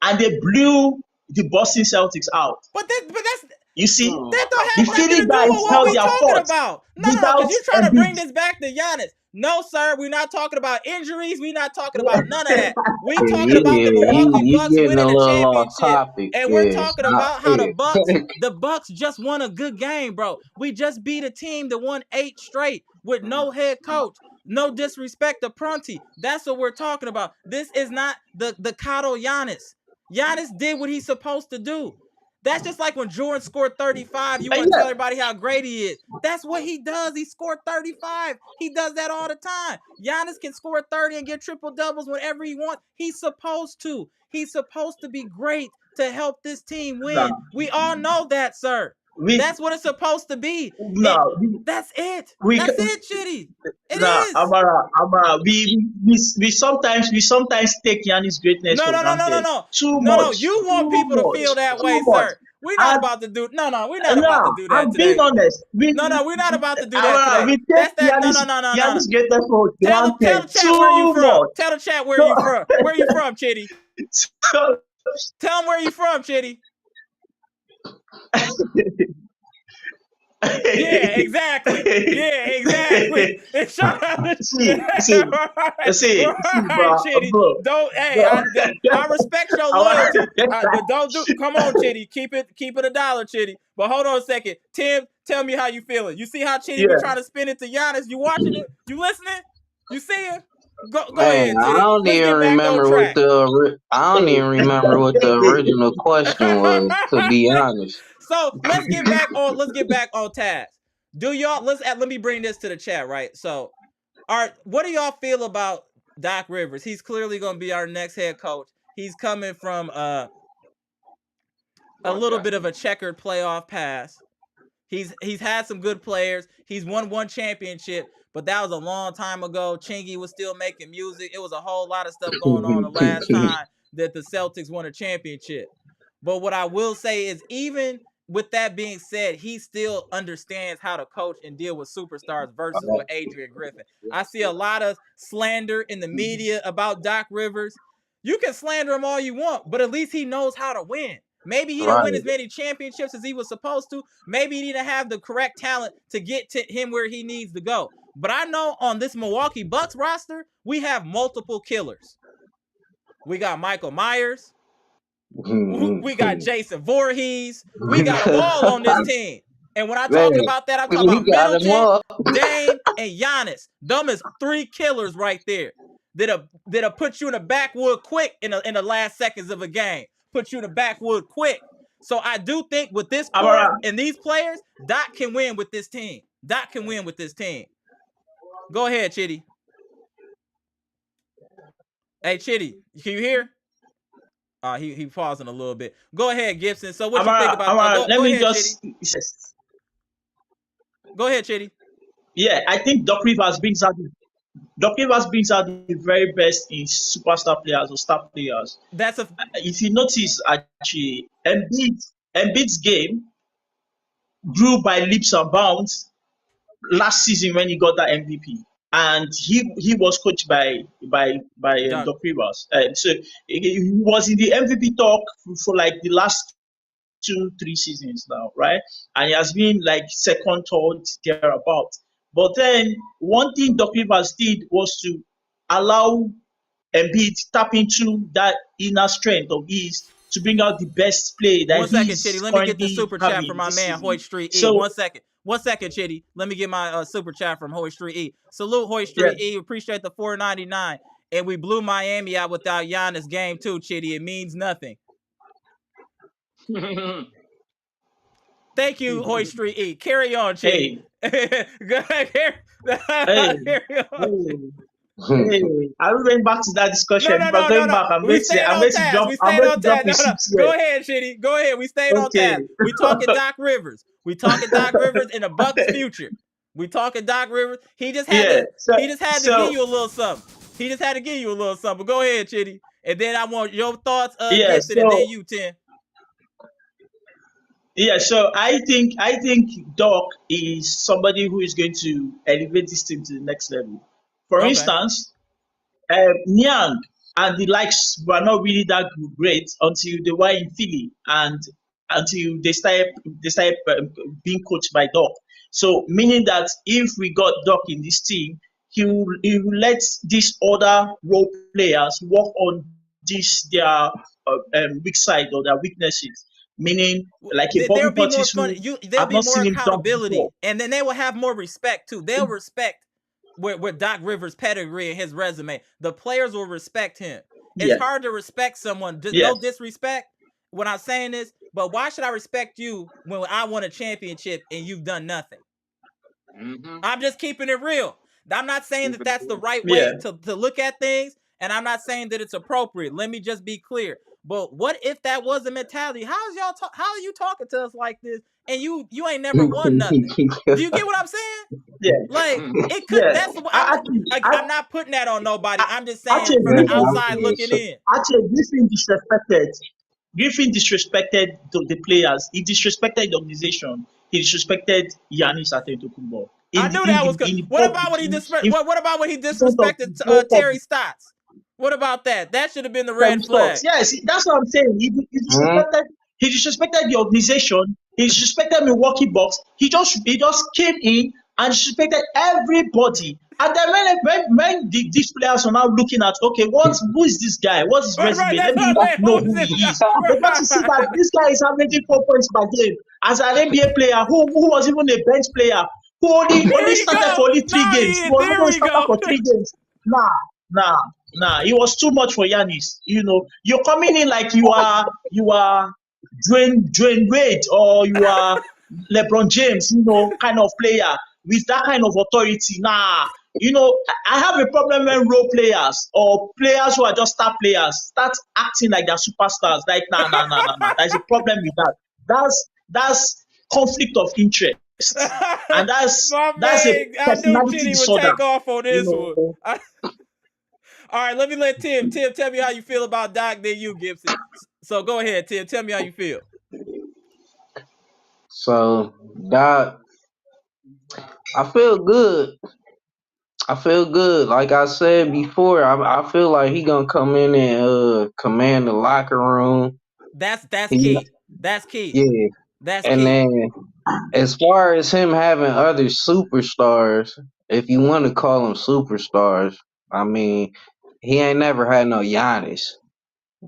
and they blew the Boston Celtics out. But that's you see, that don't have nothing to do with what we're talking about. No, because you're trying to bring this back to Giannis. No, sir, we're not talking about injuries. We're not talking about none of that. We're talking about the Milwaukee Bucks winning a championship. And we're talking about how the Bucks just won a good game, bro. We just beat a team that won 8 straight with no head coach. No disrespect to Prunty. That's what we're talking about. This is not the coddle Giannis. Giannis did what he's supposed to do. That's just like when Jordan scored 35. You want to tell everybody how great he is. That's what he does. He scored 35. He does that all the time. Giannis can score 30 and get triple doubles whenever he wants. He's supposed to. He's supposed to be great to help this team win. We all know that, sir. That's what it's supposed to be. That's it. That's it, Chitty. It is. Amara, we sometimes take Giannis' greatness for granted. No. You want people to feel that way, sir. We're not about to do. No, we're not about to do that today. I'm being honest. We're not about to do that today. That's that. No. Giannis' greatness for granted. Tell the chat where you from. Tell the chat where you from. Where you from, Chitty? Tell them where you from, Chitty. Yeah, exactly. See, bro. I respect your loyalty, but don't do. Come on, Chitty. Keep it $1, Chitty. But hold on a second, Tim. Tell me how you feeling. You see how Chitty be trying to spin it to Giannis? You watching it? You listening? You see it? Go ahead, Chitty. I don't even remember what the original question was. To be honest. So let's get back on task. Do y'all let me bring this to the chat, right? So What do y'all feel about Doc Rivers? He's clearly going to be our next head coach. He's coming from a little bit of a checkered playoff past. He's had some good players. He's won one championship, but that was a long time ago. Chingy was still making music. It was a whole lot of stuff going on the last time that the Celtics won a championship. But what I will say is, even with that being said, he still understands how to coach and deal with superstars versus with Adrian Griffin. I see a lot of slander in the media about Doc Rivers. You can slander him all you want, but at least he knows how to win. Maybe he didn't win as many championships as he was supposed to. Maybe he didn't have the correct talent to get to him where he needs to go. But I know on this Milwaukee Bucks roster, we have multiple killers. We got Michael Myers. We got Jason Voorhees. We got them all on this team. And when I talk about that, I'm talking about Middleton, Dame, and Giannis. Them is 3 killers right there that'll put you in the backwood quick in the last seconds of a game. Put you in the backwood quick. So I do think with this core and these players, Doc can win with this team. Doc can win with this team. Go ahead, Chitty. Hey, Chitty, can you hear? He pausing a little bit. Go ahead, Gibson. So what you think about? Let me ahead, just. Chitty. Go ahead, Chitty. Yeah, I think Doc Rivers brings out the very best in superstar players or star players. If you notice, actually, Embiid's game grew by leaps and bounds last season when he got that MVP, and he was coached by Doc Rivers. So he was in the MVP talk for like the last 2-3 seasons now, right? And he has been like second, third, thereabout. But then one thing Doc Rivers did was to allow Embiid tap into that inner strength of his to bring out the best play that One second, Chitty. Let me get the super chat from my man, Hoyt Street E. So, 1 second, Chitty. Let me get my super chat from Hoyt Street E. Salute, Hoyt Street E. Appreciate the $4.99. And we blew Miami out without Giannis game 2, Chitty. It means nothing. Thank you, Hoyt Street E. Carry on, Chitty. Go ahead. Carry on. I went back to that discussion. No. We stayed on task. Go ahead, Chitty. Go ahead. We stayed on task. We talking Doc Rivers. We talking Doc Rivers in the Bucks' future. We talking Doc Rivers. He just had to give you a little something. But go ahead, Chitty. And then I want your thoughts, Gibson, and then you, Tim. Yeah, so I think Doc is somebody who is going to elevate this team to the next level. For instance, Niang and the likes were not really that great until they were in Philly and until they started being coached by Doc. So meaning that if we got Doc in this team, he will let these other role players work on their weak side or their weaknesses. Meaning, like a Bobby Portis there'll be more accountability, and then they will have more respect too. They'll respect with Doc Rivers' pedigree and his resume. The players will respect him. It's hard to respect someone. No disrespect when I'm saying this, but why should I respect you when I won a championship and you've done nothing? Mm-hmm. I'm just keeping it real. I'm not saying that that's the right way to look at things, and I'm not saying that it's appropriate. Let me just be clear. But what if that was the mentality? How are you talking to us like this? And you ain't never won nothing. Do you get what I'm saying? Yeah. Like it could. That's what I'm not putting that on nobody. I'm just saying from the outside looking in. Actually, Griffin disrespected the players. He disrespected the organization. He disrespected Giannis Antetokounmpo. I knew that was good. What about when he disrespected Terry Stotts? What about that? That should have been the red flag. Yes, that's what I'm saying. He disrespected the organization. He disrespected Milwaukee Bucks. He just came in and disrespected everybody. And then when these players are now looking at, okay, who is this guy? What's his resume? Let me know who he is. They got to see that this guy is averaging 4 points per game as an NBA player who was even a bench player who only started for only 3 games. He was only started for 3 games. Nah, it was too much for Giannis. You know, you're coming in like you are Dwayne Wade or you are LeBron James, kind of player with that kind of authority. Nah, You know, I have a problem when role players or players who are just star players start acting like they're superstars. Like, nah. There's a problem with that. That's conflict of interest, and My that's a man, I knew personality Chitty would disorder. take off on You this one. know, All right, let me let Tim. Tim, tell me how you feel about Doc, then you, Gibson. So go ahead, Tim. Tell me how you feel. So Doc, I feel good. I feel good. Like I said before, I feel like he gonna come in and command the locker room. That's He, key. That's key. yeah. That's And key. then as far as him having other superstars, if you want to call them superstars, I mean, he ain't never had no Giannis.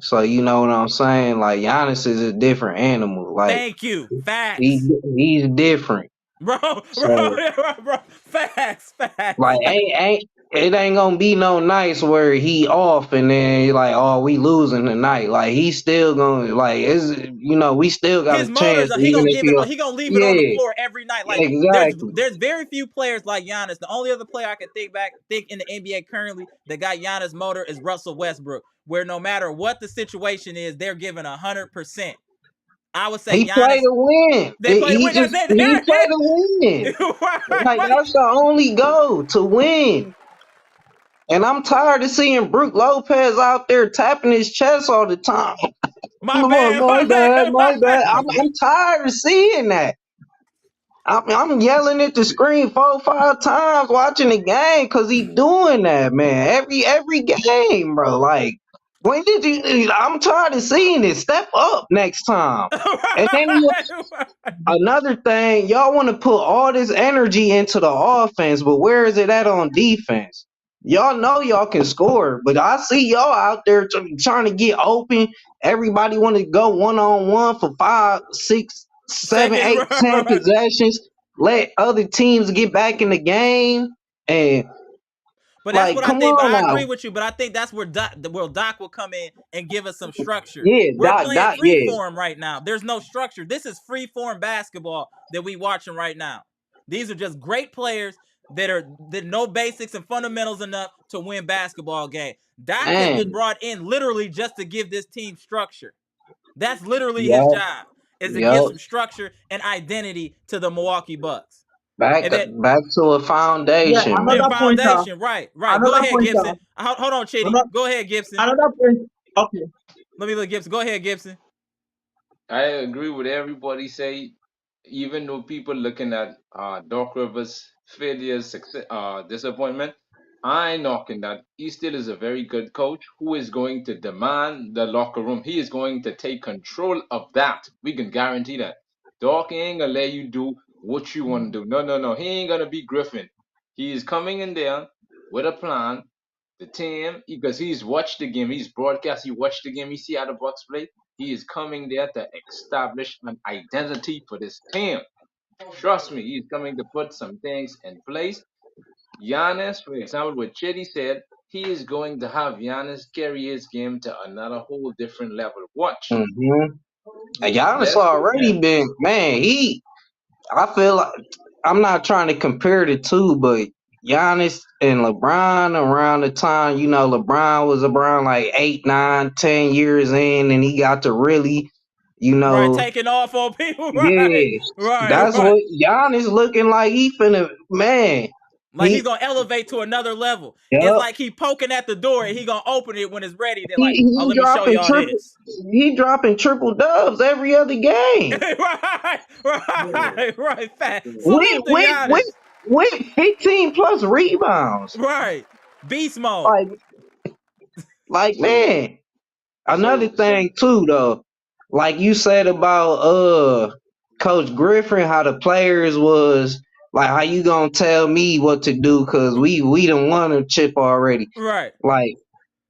So you know what I'm saying? Like Giannis is a different animal. Like Thank you. he Facts. he's different. Bro, So bro. Facts. like it ain't gonna be no nights where he off and then he like, oh, we losing tonight. Like he's still gonna like it's we still got His a motors, chance he even gonna if give it. you He gonna leave it on the yeah, floor every night. Like exactly. there's very few players like Giannis. The only other player I can think in the NBA currently that got Giannis motor is Russell Westbrook, where no matter what the situation is, they're giving 100%. I would say He play Giannis. to win. They play to He win. That's just he play it. to win. Like Right. that's the only goal to win. And I'm tired of seeing Brook Lopez out there tapping his chest all the time. My bad. My My bad, bad. my My bad. bad. I'm tired of seeing that. I'm yelling at the screen 4 5 times watching the game because he doing that, man. Every game, bro. Like, when did you? I'm tired of seeing it. Step up next time. And then another thing, y'all want to put all this energy into the offense, but where is it at on defense? Y'all know y'all can score, but I see y'all out there trying to get open. Everybody want to go 1-on-1 for 5, 6, 7, Seconds, 8, 10 right. possessions. Let other teams get back in the game, and But that's like, what I come think. But on I agree now. with you. But I think that's where Doc will come in and give us some structure. Yeah, We're playing Doc, free yeah. form right now. There's no structure. This is free form basketball that we watching right now. These are just great players that know basics and fundamentals enough to win basketball game. Doc has been Man, brought in literally just to give this team structure. That's literally his yup, job, is to give yup. some structure and identity to the Milwaukee Bucks. Back And then back to a yeah, foundation, and man. foundation, right. Go another ahead, pointer, Gibson. Hold on, Chitty. another, Go ahead, Gibson. another point. Okay, Let me look, Gibson. Go ahead, Gibson. I agree with everybody say, even though people looking at Doc Rivers' failures, success, disappointment, I ain't knocking that. He still is a very good coach who is going to demand the locker room. He is going to take control of that. We can guarantee that. Doc ain't gonna let you do what you want to do. No. He ain't gonna be Griffin. He is coming in there with a plan. The team, because he's watched the game, he's broadcast, he watched the game, he see how the Bucks play. He is coming there to establish an identity for this team. Trust me, he's coming to put some things in place. Giannis, for example, what Chitty said, he is going to have Giannis carry his game to another whole different level. Watch. Mm-hmm. And Giannis Let's take already been, man. I feel like I'm not trying to compare the two, but Giannis and LeBron around the time, LeBron was around like 8, 9, 10 years in, and he got to really, you Right, know, taking off on people. Right, yeah, right, that's right. what Giannis looking like. He finna, man. Like he's He, gonna elevate to another level. It's yup. like he poking at the door and he gonna open it when it's ready. They're He, like, oh, he let me show dropping y'all triple. this. He dropping triple dubs every other game. Right. Fat. it. With Salute to with with Giannis. with 15 plus rebounds. Right. Beast mode. Like So, man. Another so thing too though, like you said about Coach Griffin, how the players was like, how you gonna tell me what to do? Cause we done won a chip already. Right. Like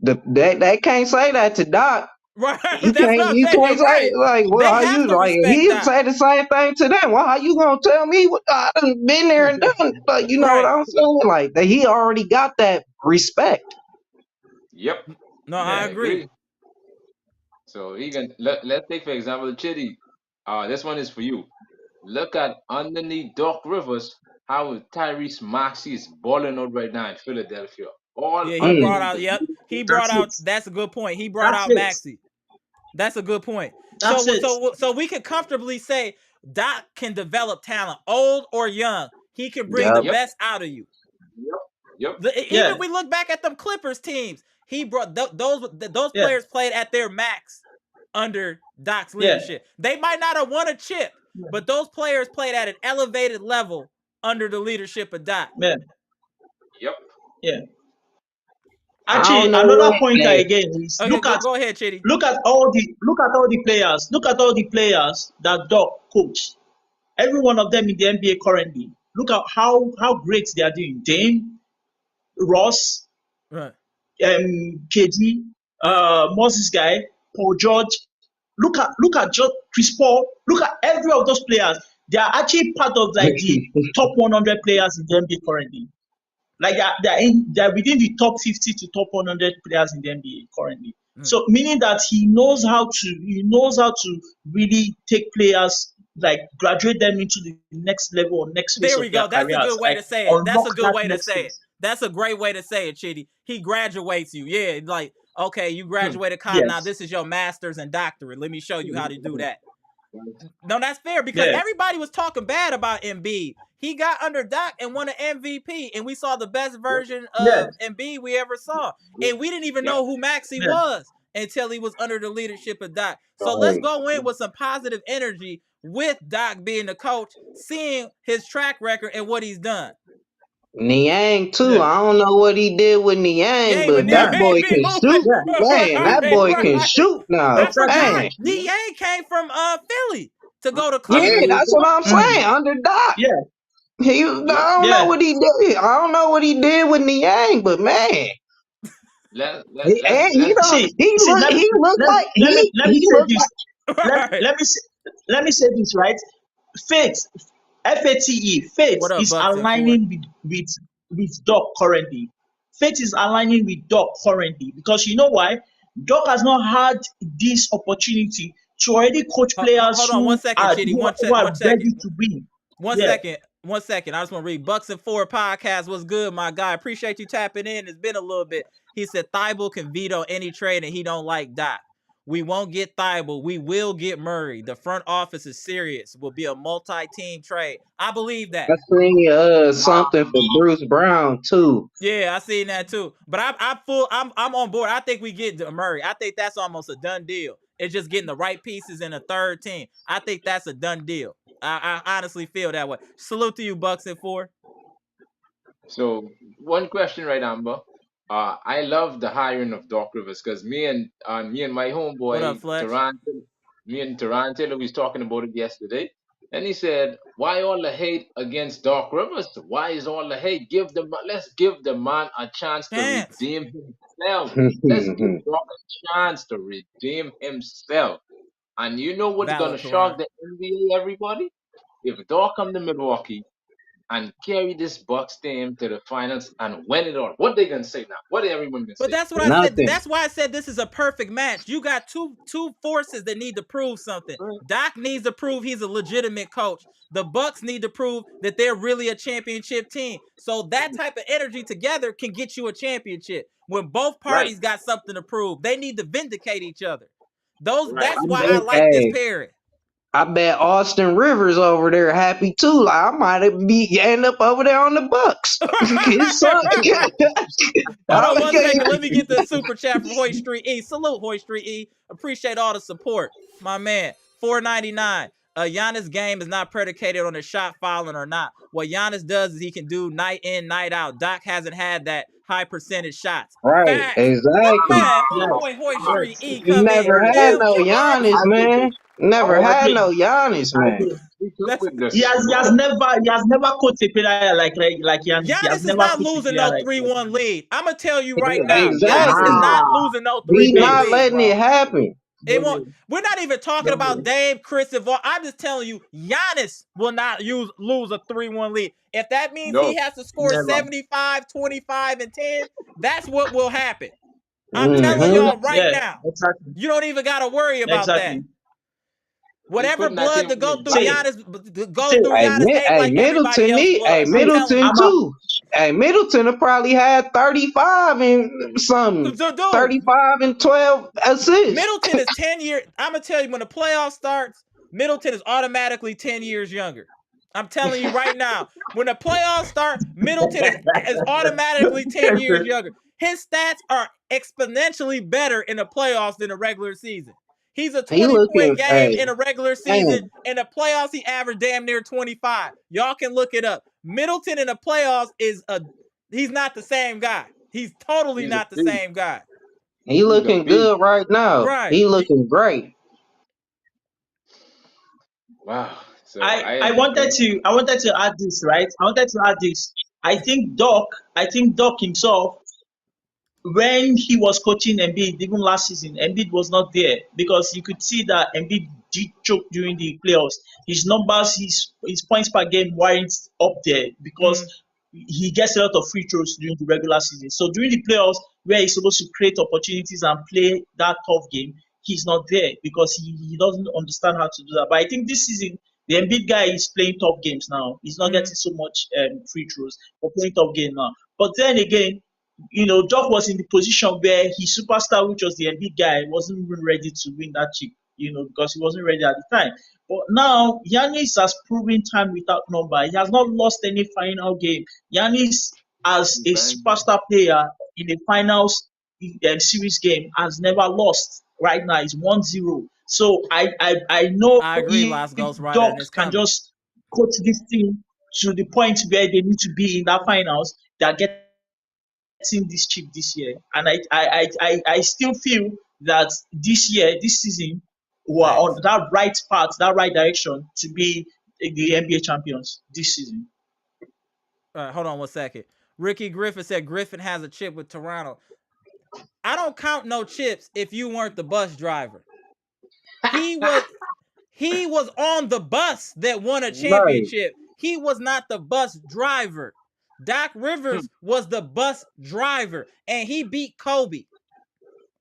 they can't say that to Doc. Right. You That's can't what I'm you saying. can't say Right. like, well, They how have you to like respect he'll that. say the same thing to them. Well, how you gonna tell me what I done been there and done? But you know what Right. I'm saying? Like that he already got that respect. yep, No, I I agree. agree. So he can let's take for example Chitty. This one is for you. Look at underneath Doc Rivers. how Tyrese Maxey is balling out right now in Philadelphia. Yeah, he Under brought him, out. the Yep, he brought That's out. it. That's a good point. He brought That's out it. Maxey. That's a good point. That's So, it. so we can comfortably say Doc can develop talent, old or young. He can bring the Yep. Yep, best out of you. yep. Even Yeah. if we look back at them Clippers teams, he brought those Yeah. players played at their max under Doc's Yeah. leadership. They might not have won a chip, but those players played at an elevated level under the leadership of Doc. Yeah. Yep. Yeah. I Actually, don't know another what. pointer Hey, again is Okay, go ahead, Chitty. look at all the players. Look at all the players that Doc coached. Every one of them in the NBA currently. Look at how great they are doing. Dame, Ross, Right. KD, Moses guy, Paul George. Look at just Chris Paul. Look at every of those players. They are actually part of like the top 100 players in the NBA currently. Like they're within the top 50 to top 100 players in the NBA currently. So meaning that he knows how to really take players, like graduate them into the next level or next phase There of we their go. That's a careers. good way Like to say it. That's unlock a good that way to next say it. phase. That's a great way to say it, Chitty. He graduates you. Yeah, like, okay, you graduated college. Now Yes. this is your master's and doctorate. Let me show you how to do that. No, that's fair because Yeah. everybody was talking bad about Embiid. He got under Doc and won an MVP, and we saw the best version Yeah. of Embiid we ever saw. And we didn't even Yep. know who Maxey Yeah. was until he was under the leadership of Doc. So let's right. go in with some positive energy with Doc being the coach, seeing his track record and what he's done. Niang too. Yeah. I don't know what he did with Niang, Yeah, but but that Niang boy be can moving. shoot. Man, that boy can shoot now. I forgot Man. Niang came from Philly to go to Yeah, Cleveland. that's what I'm saying. Under Doc. Yeah. I don't know what he did. I don't know what he did with Niang, but man. Let He let looked like me he say looked this. Right. Let me say this, right? Faith, Faith What up, is Bucks and aligning with Doc currently. Faith is aligning with Doc currently because you know why? Doc has not had this opportunity to already coach players Hold on 1 second, Chitty. who 1 are ready to win. 1 Yeah. second. 1 second. I just want to read Bucks and Four podcast. What's good, my guy? Appreciate you tapping in. It's been a little bit. He said Thibault can veto any trade and he don't like Doc. We won't get Thibault. We will get Murray. The front office is serious. Will be a multi-team trade. I believe that. I seen something for Bruce Brown too. Yeah, I seen that too. But I'm on board. I think we get Murray. I think that's almost a done deal. It's just getting the right pieces in a third team. I think that's a done deal. I honestly feel that way. Salute to you, Bucks and Four. So one question, right, Amber? I love the hiring of Doc Rivers because me and my What up, homeboy Flex? Teron Taylor was talking about it yesterday, and he said, "Why all the hate against Doc Rivers? Why is all the hate? Let's give the man a chance to redeem himself. Let's give Doc a chance to redeem himself." And you know what's gonna Valid, shock Teron. the NBA, everybody? If Doc come to Milwaukee and carry this Bucks team to the finals and win it all, what they gonna say now? What everyone gonna But say? that's what I said. That's why I said this is a perfect match. You got two forces that need to prove something. Doc needs to prove he's a legitimate coach. The Bucks need to prove that they're really a championship team. So that type of energy together can get you a championship. When both parties got something to prove, they need to vindicate each other. That's why I like this pairing. I bet Austin Rivers over there happy too. Like I might end up over there on the Bucks. Hold on 1 second. Let me get the super chat from Hoy Street E. Salute, Hoy Street E. Appreciate all the support, my man. $4.99. Giannis' game is not predicated on his shot fouling or not. What Giannis does is he can do night in, night out. Doc hasn't had that high percentage shots. Right, Facts. exactly. Man, my boy Hoy Street E come Never in. had no Giannis, man. Never had no Giannis, man. He has never coached a player like Giannis. Giannis is not losing no 3-1 lead. I'm gonna tell you right now. Exactly. Giannis is not losing no 3-1 lead. He's not letting it happen. It won't. We're not even talking about Dame, Chris, and Vaughn. I'm just telling you, Giannis will not lose a 3-1 lead. If that means he has to score 75, 25, and 10, that's what will happen. I'm telling y'all right now. Exactly. You don't even got to worry about that. Whatever putting that blood team to on go his through back. Giannis ain't like everybody else blood. I'm telling you. Middleton too. Hey, Middleton probably had 35 and something. So, dude, 35 and 12 assists. Middleton is 10 years. I'm gonna tell you, when the playoff starts, Middleton is automatically 10 years younger. I'm telling you right now, when the playoffs start, Middleton is automatically 10 years younger. His stats are exponentially better in the playoffs than the regular season. He's a 20-point game in a regular season. In the playoffs, he averaged damn near 25. Y'all can look it up. Middleton in the playoffs he's not the same guy. He's totally not the same guy. He looking good right now. Right. He looking great. Wow. So I wanted to add this, right? I think Doc himself, when he was coaching Embiid, even last season, Embiid was not there because you could see that Embiid did choke during the playoffs. His numbers, his points per game weren't up there because he gets a lot of free throws during the regular season. So during the playoffs, where he's supposed to create opportunities and play that tough game, he's not there because he doesn't understand how to do that. But I think this season, the Embiid guy is playing tough games now. He's not getting so much free throws, but playing tough game now. But then again, Doc was in the position where his superstar, which was the Embiid guy, wasn't even ready to win that chip, because he wasn't ready at the time. But now, Giannis has proven time without number. He has not lost any final game. Giannis, as a superstar player in a finals series game, has never lost. Right now, it's 1-0. So I know I agree, Last Ghost Rider, Doc and it's can coming. just coach this team to the point where they need to be in that finals. They're getting this chip this year, and I still feel that this season, we're on that right path, that right direction to be the NBA champions this season. All right, hold on 1 second. Ricky Griffin said Griffin has a chip with Toronto. I don't count no chips if you weren't the bus driver. He was on the bus that won a championship. Right. He was not the bus driver. Doc Rivers was the bus driver, and he beat Kobe.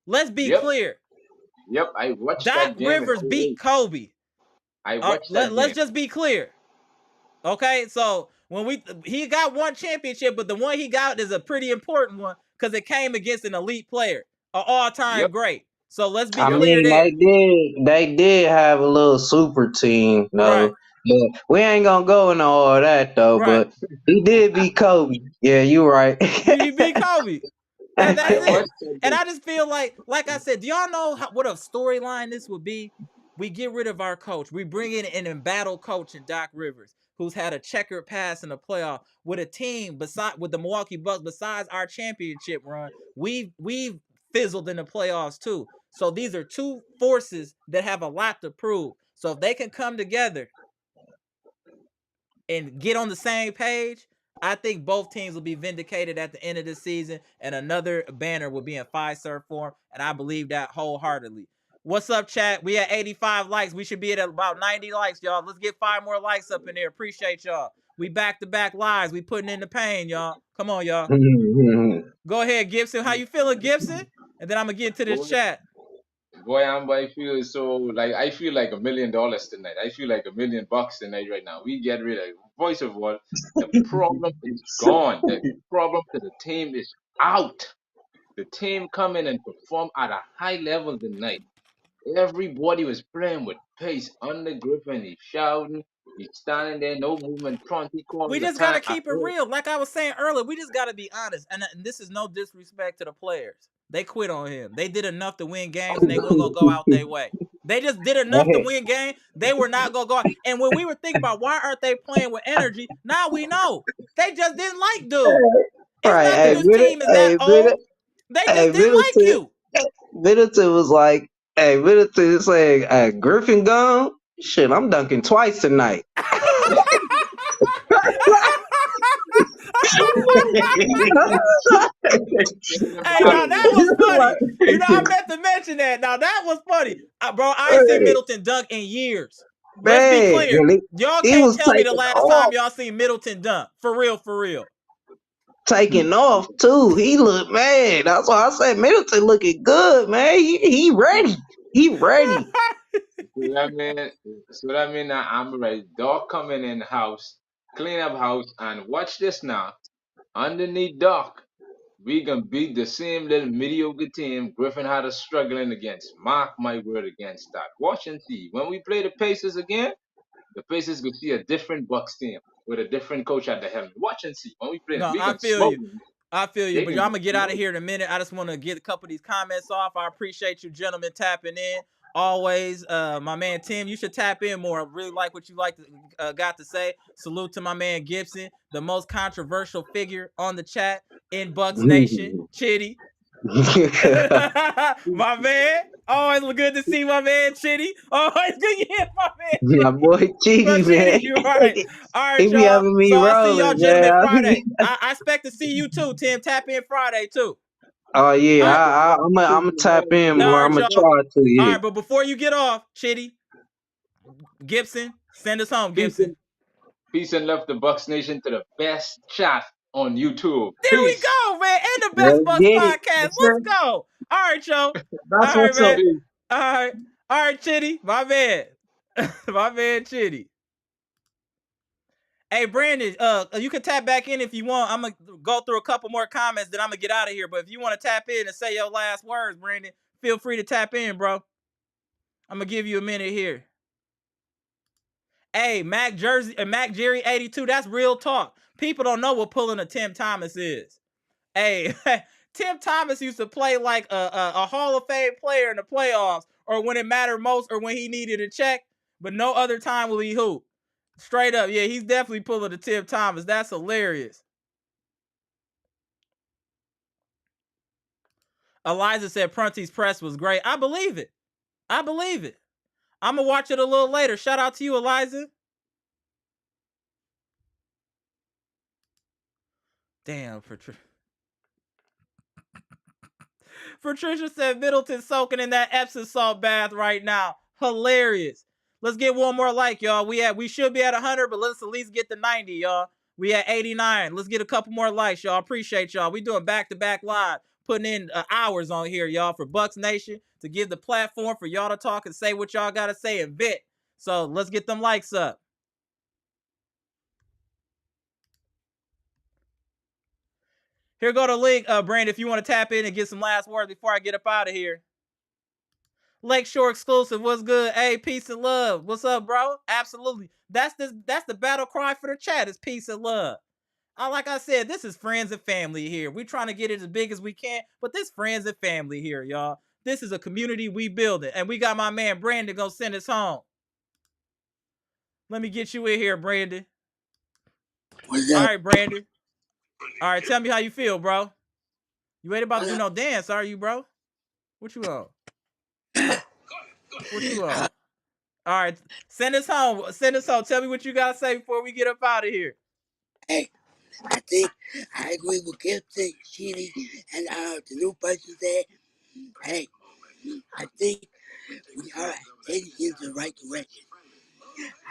Let's be clear. Yep, I watched Doc that game. Doc Rivers beat Kobe. I watched that game. Let's just be clear. Okay, so he got one championship, but the one he got is a pretty important one because it came against an elite player, an all-time great. So let's be clear there. They did have a little super team, though. Right. But we ain't gonna go into all that though. Right. But he did beat Kobe. Yeah, you're right. He beat Kobe. That's it. And I just feel like I said, do y'all know what a storyline this would be? We get rid of our coach. We bring in an embattled coach in Doc Rivers, who's had a checkered past in the playoff with a team with the Milwaukee Bucks. Besides our championship run, we've fizzled in the playoffs too. So these are two forces that have a lot to prove. So if they can come together and get on the same page, I think both teams will be vindicated at the end of the season, and another banner will be in Fiserv Forum, and I believe that wholeheartedly. What's up, chat? We at 85 likes. We should be at about 90 likes, y'all. Let's get 5 more likes up in there. Appreciate y'all. We back-to-back lives. We putting in the pain, y'all. Come on, y'all. Go ahead, Gibson. How you feeling, Gibson? And then I'm going to get into this chat. Boy, I feel so I feel like $1 million tonight. I feel like $1 million tonight right now. We get rid of voice of what the problem is gone. The problem to the team is out. The team come in and perform at a high level tonight. Everybody was playing with pace under Griffin. He's shouting. He's standing there, no movement, front. We just got to keep it real. Like I was saying earlier, we just got to be honest. And this is no disrespect to the players. They quit on him. They did enough to win games, and they weren't going to go out their way. They just did enough to win games. They were not going to go out. And when we were thinking about why aren't they playing with energy, now we know. They just didn't like dude. It's not that this team is that old. They just didn't like you. Middleton was like, Middleton saying, Griffin gone? Shit, I'm dunking twice tonight. Hey, now that was funny. I meant to mention that. Now that was funny. Bro, I ain't seen Middleton dunk in years. Let's be clear. Y'all can't tell me the last time y'all seen Middleton dunk. For real. Taking off too. He looked mad. That's why I said Middleton looking good, man. He ready. He ready. that mean that I'm right. Dog coming in the house, clean up house, and watch this now. Underneath Doc, we can beat the same little mediocre team Griffin had us struggling against. Mark my word against that. Watch and see. When we play the Pacers again, the Pacers will see a different Bucks team with a different coach at the helm. Watch and see. When we play them, No, we I can feel smoke you. them. I feel you, They but can y'all, I'm get gonna get out of smoked. here in a minute. I just want to get a couple of these comments off. I appreciate you gentlemen tapping in. Always, my man Tim, you should tap in more. I really like what you got to say. Salute to my man Gibson, the most controversial figure on the chat in Bucks Nation. Chitty, my man. Always good to see my man Chitty. Always good to hear my man My Chitty. boy But Chitty, man. Chitty, you're right. All He right, be y'all. having me So I'll see y'all rolling, gentlemen man. Friday. I expect to see you too, Tim. Tap in Friday too. Oh yeah, All right. I'm gonna tap in All more. right, I'm gonna y'all. try to. All Yeah. right, but before you get off, Chitty, Gibson, send us home, Peace Gibson. peace and love to Bucks Nation, to the best chat on YouTube. There we Peace. go, man. And the Best Let's Bucks get it. podcast. Yes, Let's sir. go. All right, Joe. That's All right, what's man. up. Peace. All right. All right, Chitty. My man. My man, Chitty. Hey, Brandon, you can tap back in if you want. I'm going to go through a couple more comments, then I'm going to get out of here. But if you want to tap in and say your last words, Brandon, feel free to tap in, bro. I'm going to give you a minute here. Hey, Mac Jerry 82, that's real talk. People don't know what pulling a Tim Thomas is. Hey, Tim Thomas used to play like a Hall of Fame player in the playoffs, or when it mattered most, or when he needed a check, but no other time will he hoop. Straight up, yeah, he's definitely pulling a Tim Thomas. That's hilarious. Eliza said Prunty's press was great. I believe it. I'm going to watch it a little later. Shout out to you, Eliza. Damn, Patricia said Middleton soaking in that Epsom salt bath right now. Hilarious. Let's get one more like, y'all. We should be at 100, but let's at least get to 90, y'all. We at 89. Let's get a couple more likes, y'all. Appreciate y'all. We doing back-to-back live, putting in hours on here, y'all, for Bucks Nation, to give the platform for y'all to talk and say what y'all got to say and vent. So let's get them likes up. Here go the link, Brandon, if you want to tap in and get some last words before I get up out of here. Lakeshore exclusive. What's good? Hey, peace and love. What's up, bro? Absolutely. That's the battle cry for the chat, is peace and love. Like I said, this is friends and family here. We're trying to get it as big as we can, but this friends and family here, y'all. This is a community we building, and we got my man Brandon gonna send us home. Let me get you in here, Brandon. What's All up? right, Brandon. All right, tell me how you feel, bro. You ain't about to do no dance, are you, bro? What you on? What you on? All right, send us home. Send us home. Tell me what you gotta say before we get up out of here. Hey, I think I agree with Gibson, Sheedy, and the new person said, hey, I think we are heading in the right direction.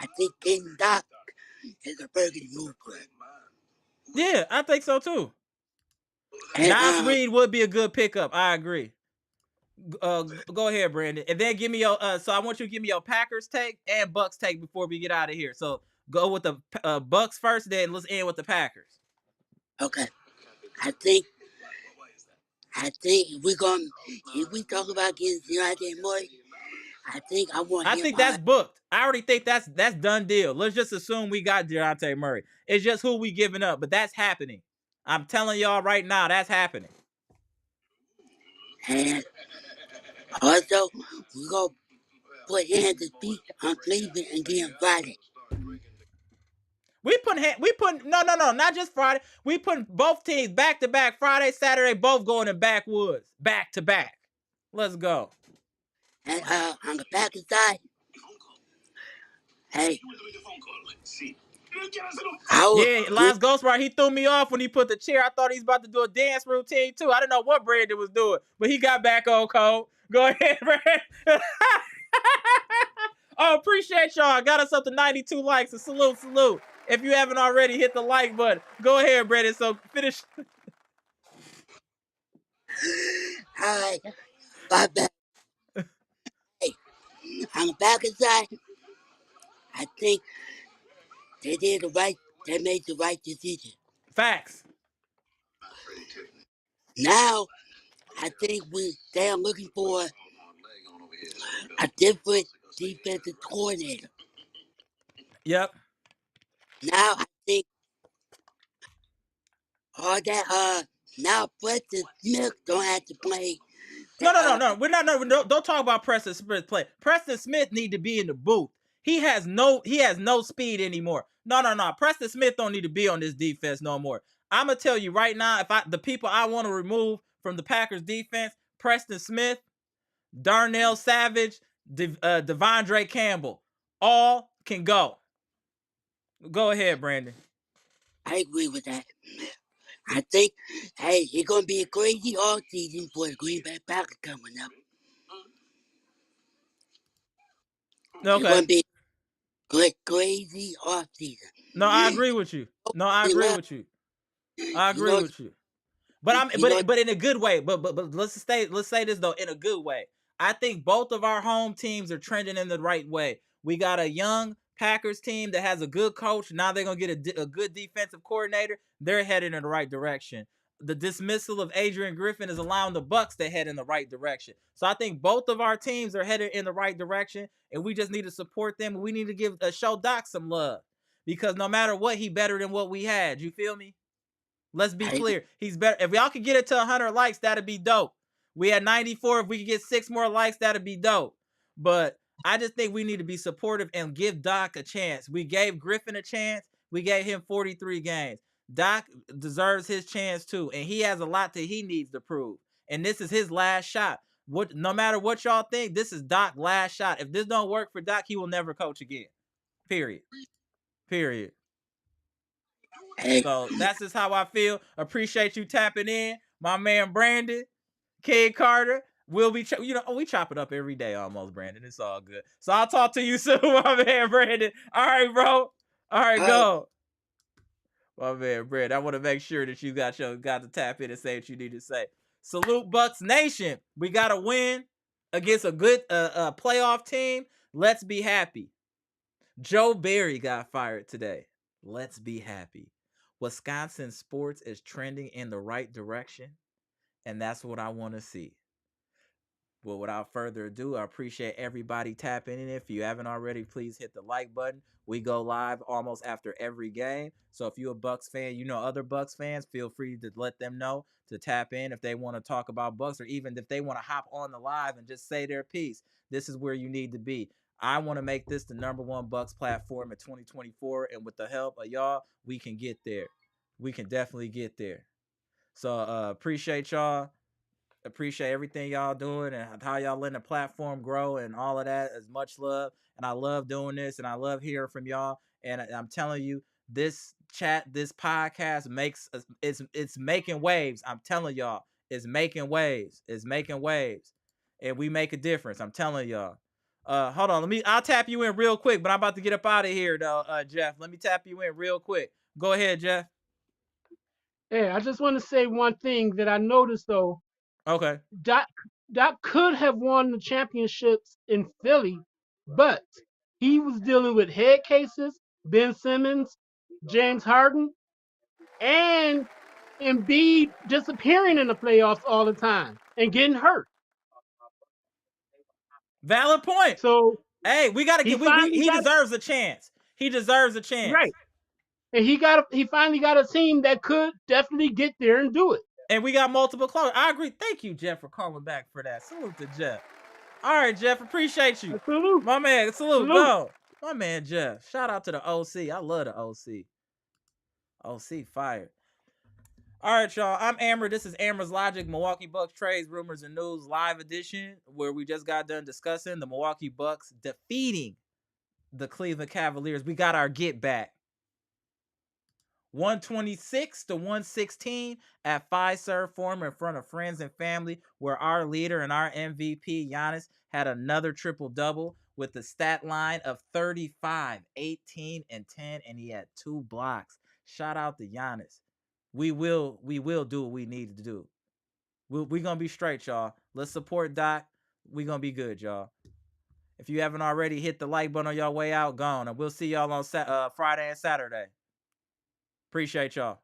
I think getting Doc is a very good move for him. Yeah, I think so too. And, Nas Reed would be a good pickup. I agree. Go ahead, Brandon, and then give me your. So I want you to give me your Packers take and Bucks take before we get out of here. So go with the Bucks first, then let's end with the Packers. Okay, I think if we talk about getting Deontay Murray, I think I want him. I think that's booked. I already think that's done deal. Let's just assume we got Deontay Murray. It's just who we giving up, but that's happening. I'm telling y'all right now, that's happening. And also, we're going to put hands and feet on Cleveland and get him Friday. We put no, not just Friday. We put both teams back to back. Friday, Saturday, both going in backwoods, back to back. Let's go. And on the Packers side, hey, yeah, last Ghost right, he threw me off when he put the chair. I thought he was about to do a dance routine too. I didn't know what Brandon was doing, but he got back on code. Go ahead, Brandon. Oh, appreciate y'all. Got us up to 92 likes. And salute. If you haven't already, hit the like button. Go ahead, Brandon. So finish. all right, bye bye. Hey, On the Packers side, I think they made the right decision. Facts. Now, I think they are looking for a different defensive coordinator. Yep. Now, I think now Preston Smith don't have to play. No. We're not. No, don't talk about Preston Smith play. Preston Smith need to be in the booth. He has no speed anymore. No. Preston Smith don't need to be on this defense no more. I'm gonna tell you right now, the people I want to remove from the Packers defense, Preston Smith, Darnell Savage, Devondre Campbell, all can go. Go ahead, Brandon. I agree with that. I think, it's going to be a crazy offseason for the Green Bay Packers coming up. Okay. It's going to be a crazy offseason. No, I agree with you. I agree with you. But but in a good way. But let's say this though, in a good way. I think both of our home teams are trending in the right way. We got a young Packers team that has a good coach. Now they're gonna get a good defensive coordinator. They're heading in the right direction. The dismissal of Adrian Griffin is allowing the Bucks to head in the right direction. So I think both of our teams are headed in the right direction, and we just need to support them. We need to give show Doc some love, because no matter what, he better than what we had. You feel me? Let's be clear. He's better. If y'all could get it to 100 likes, that'd be dope. We had 94. If we could get 6 more likes, that'd be dope. But I just think we need to be supportive and give Doc a chance. We gave Griffin a chance. We gave him 43 games. Doc deserves his chance too, and he has a lot that he needs to prove. And this is his last shot. No matter what y'all think, this is Doc's last shot. If this don't work for Doc, he will never coach again. Period. So that's just how I feel. Appreciate you tapping in. My man Brandon, King Carter. We'll be, we chop it up every day almost, Brandon. It's all good. So I'll talk to you soon, my man Brandon. All right, bro. All right, go. My man Brandon, I want to make sure that you got to tap in and say what you need to say. Salute Bucks Nation. We got to win against a good playoff team. Let's be happy. Joe Barry got fired today. Let's be happy. Wisconsin sports is trending in the right direction, and that's what I want to see. Well, without further ado, I appreciate everybody tapping in. If you haven't already, please hit the like button. We go live almost after every game. So if you're a Bucks fan, other Bucks fans, feel free to let them know to tap in if they want to talk about Bucks, or even if they want to hop on the live and just say their piece. This is where you need to be. I want to make this the #1 Bucks platform in 2024, and with the help of y'all, we can get there. We can definitely get there. So appreciate y'all. Appreciate everything y'all doing and how y'all letting the platform grow and all of that. As much love, and I love doing this, and I love hearing from y'all. And I'm telling you, this podcast it's making waves. I'm telling y'all, it's making waves. And we make a difference. I'm telling y'all. Hold on, I'll tap you in real quick, but I'm about to get up out of here though, Jeff. Let me tap you in real quick. Go ahead, Jeff. Hey, I just want to say one thing that I noticed though. Okay. Doc could have won the championships in Philly, but he was dealing with head cases, Ben Simmons, James Harden, and Embiid disappearing in the playoffs all the time and getting hurt. Valid point. So hey, we gotta get. He deserves a chance. He deserves a chance. Right. And he finally got a team that could definitely get there and do it. And we got multiple callers. I agree. Thank you, Jeff, for calling back for that. Salute to Jeff. All right, Jeff. Appreciate you. Salute. My man. Salute. Go. My man, Jeff. Shout out to the OC. I love the OC. OC fired. All right, y'all. I'm Amara. This is Amara's Logic, Milwaukee Bucks trades, rumors, and news live edition, where we just got done discussing the Milwaukee Bucks defeating the Cleveland Cavaliers. We got our get back. 126-116 at Fiserv Forum in front of friends and family, where our leader and our MVP, Giannis, had another triple-double with the stat line of 35, 18, and 10, and he had 2 blocks. Shout out to Giannis. We will do what we need to do. We're going to be straight, y'all. Let's support Doc. We're going to be good, y'all. If you haven't already, hit the like button on your way out, gone. And we'll see y'all on Friday and Saturday. Appreciate y'all.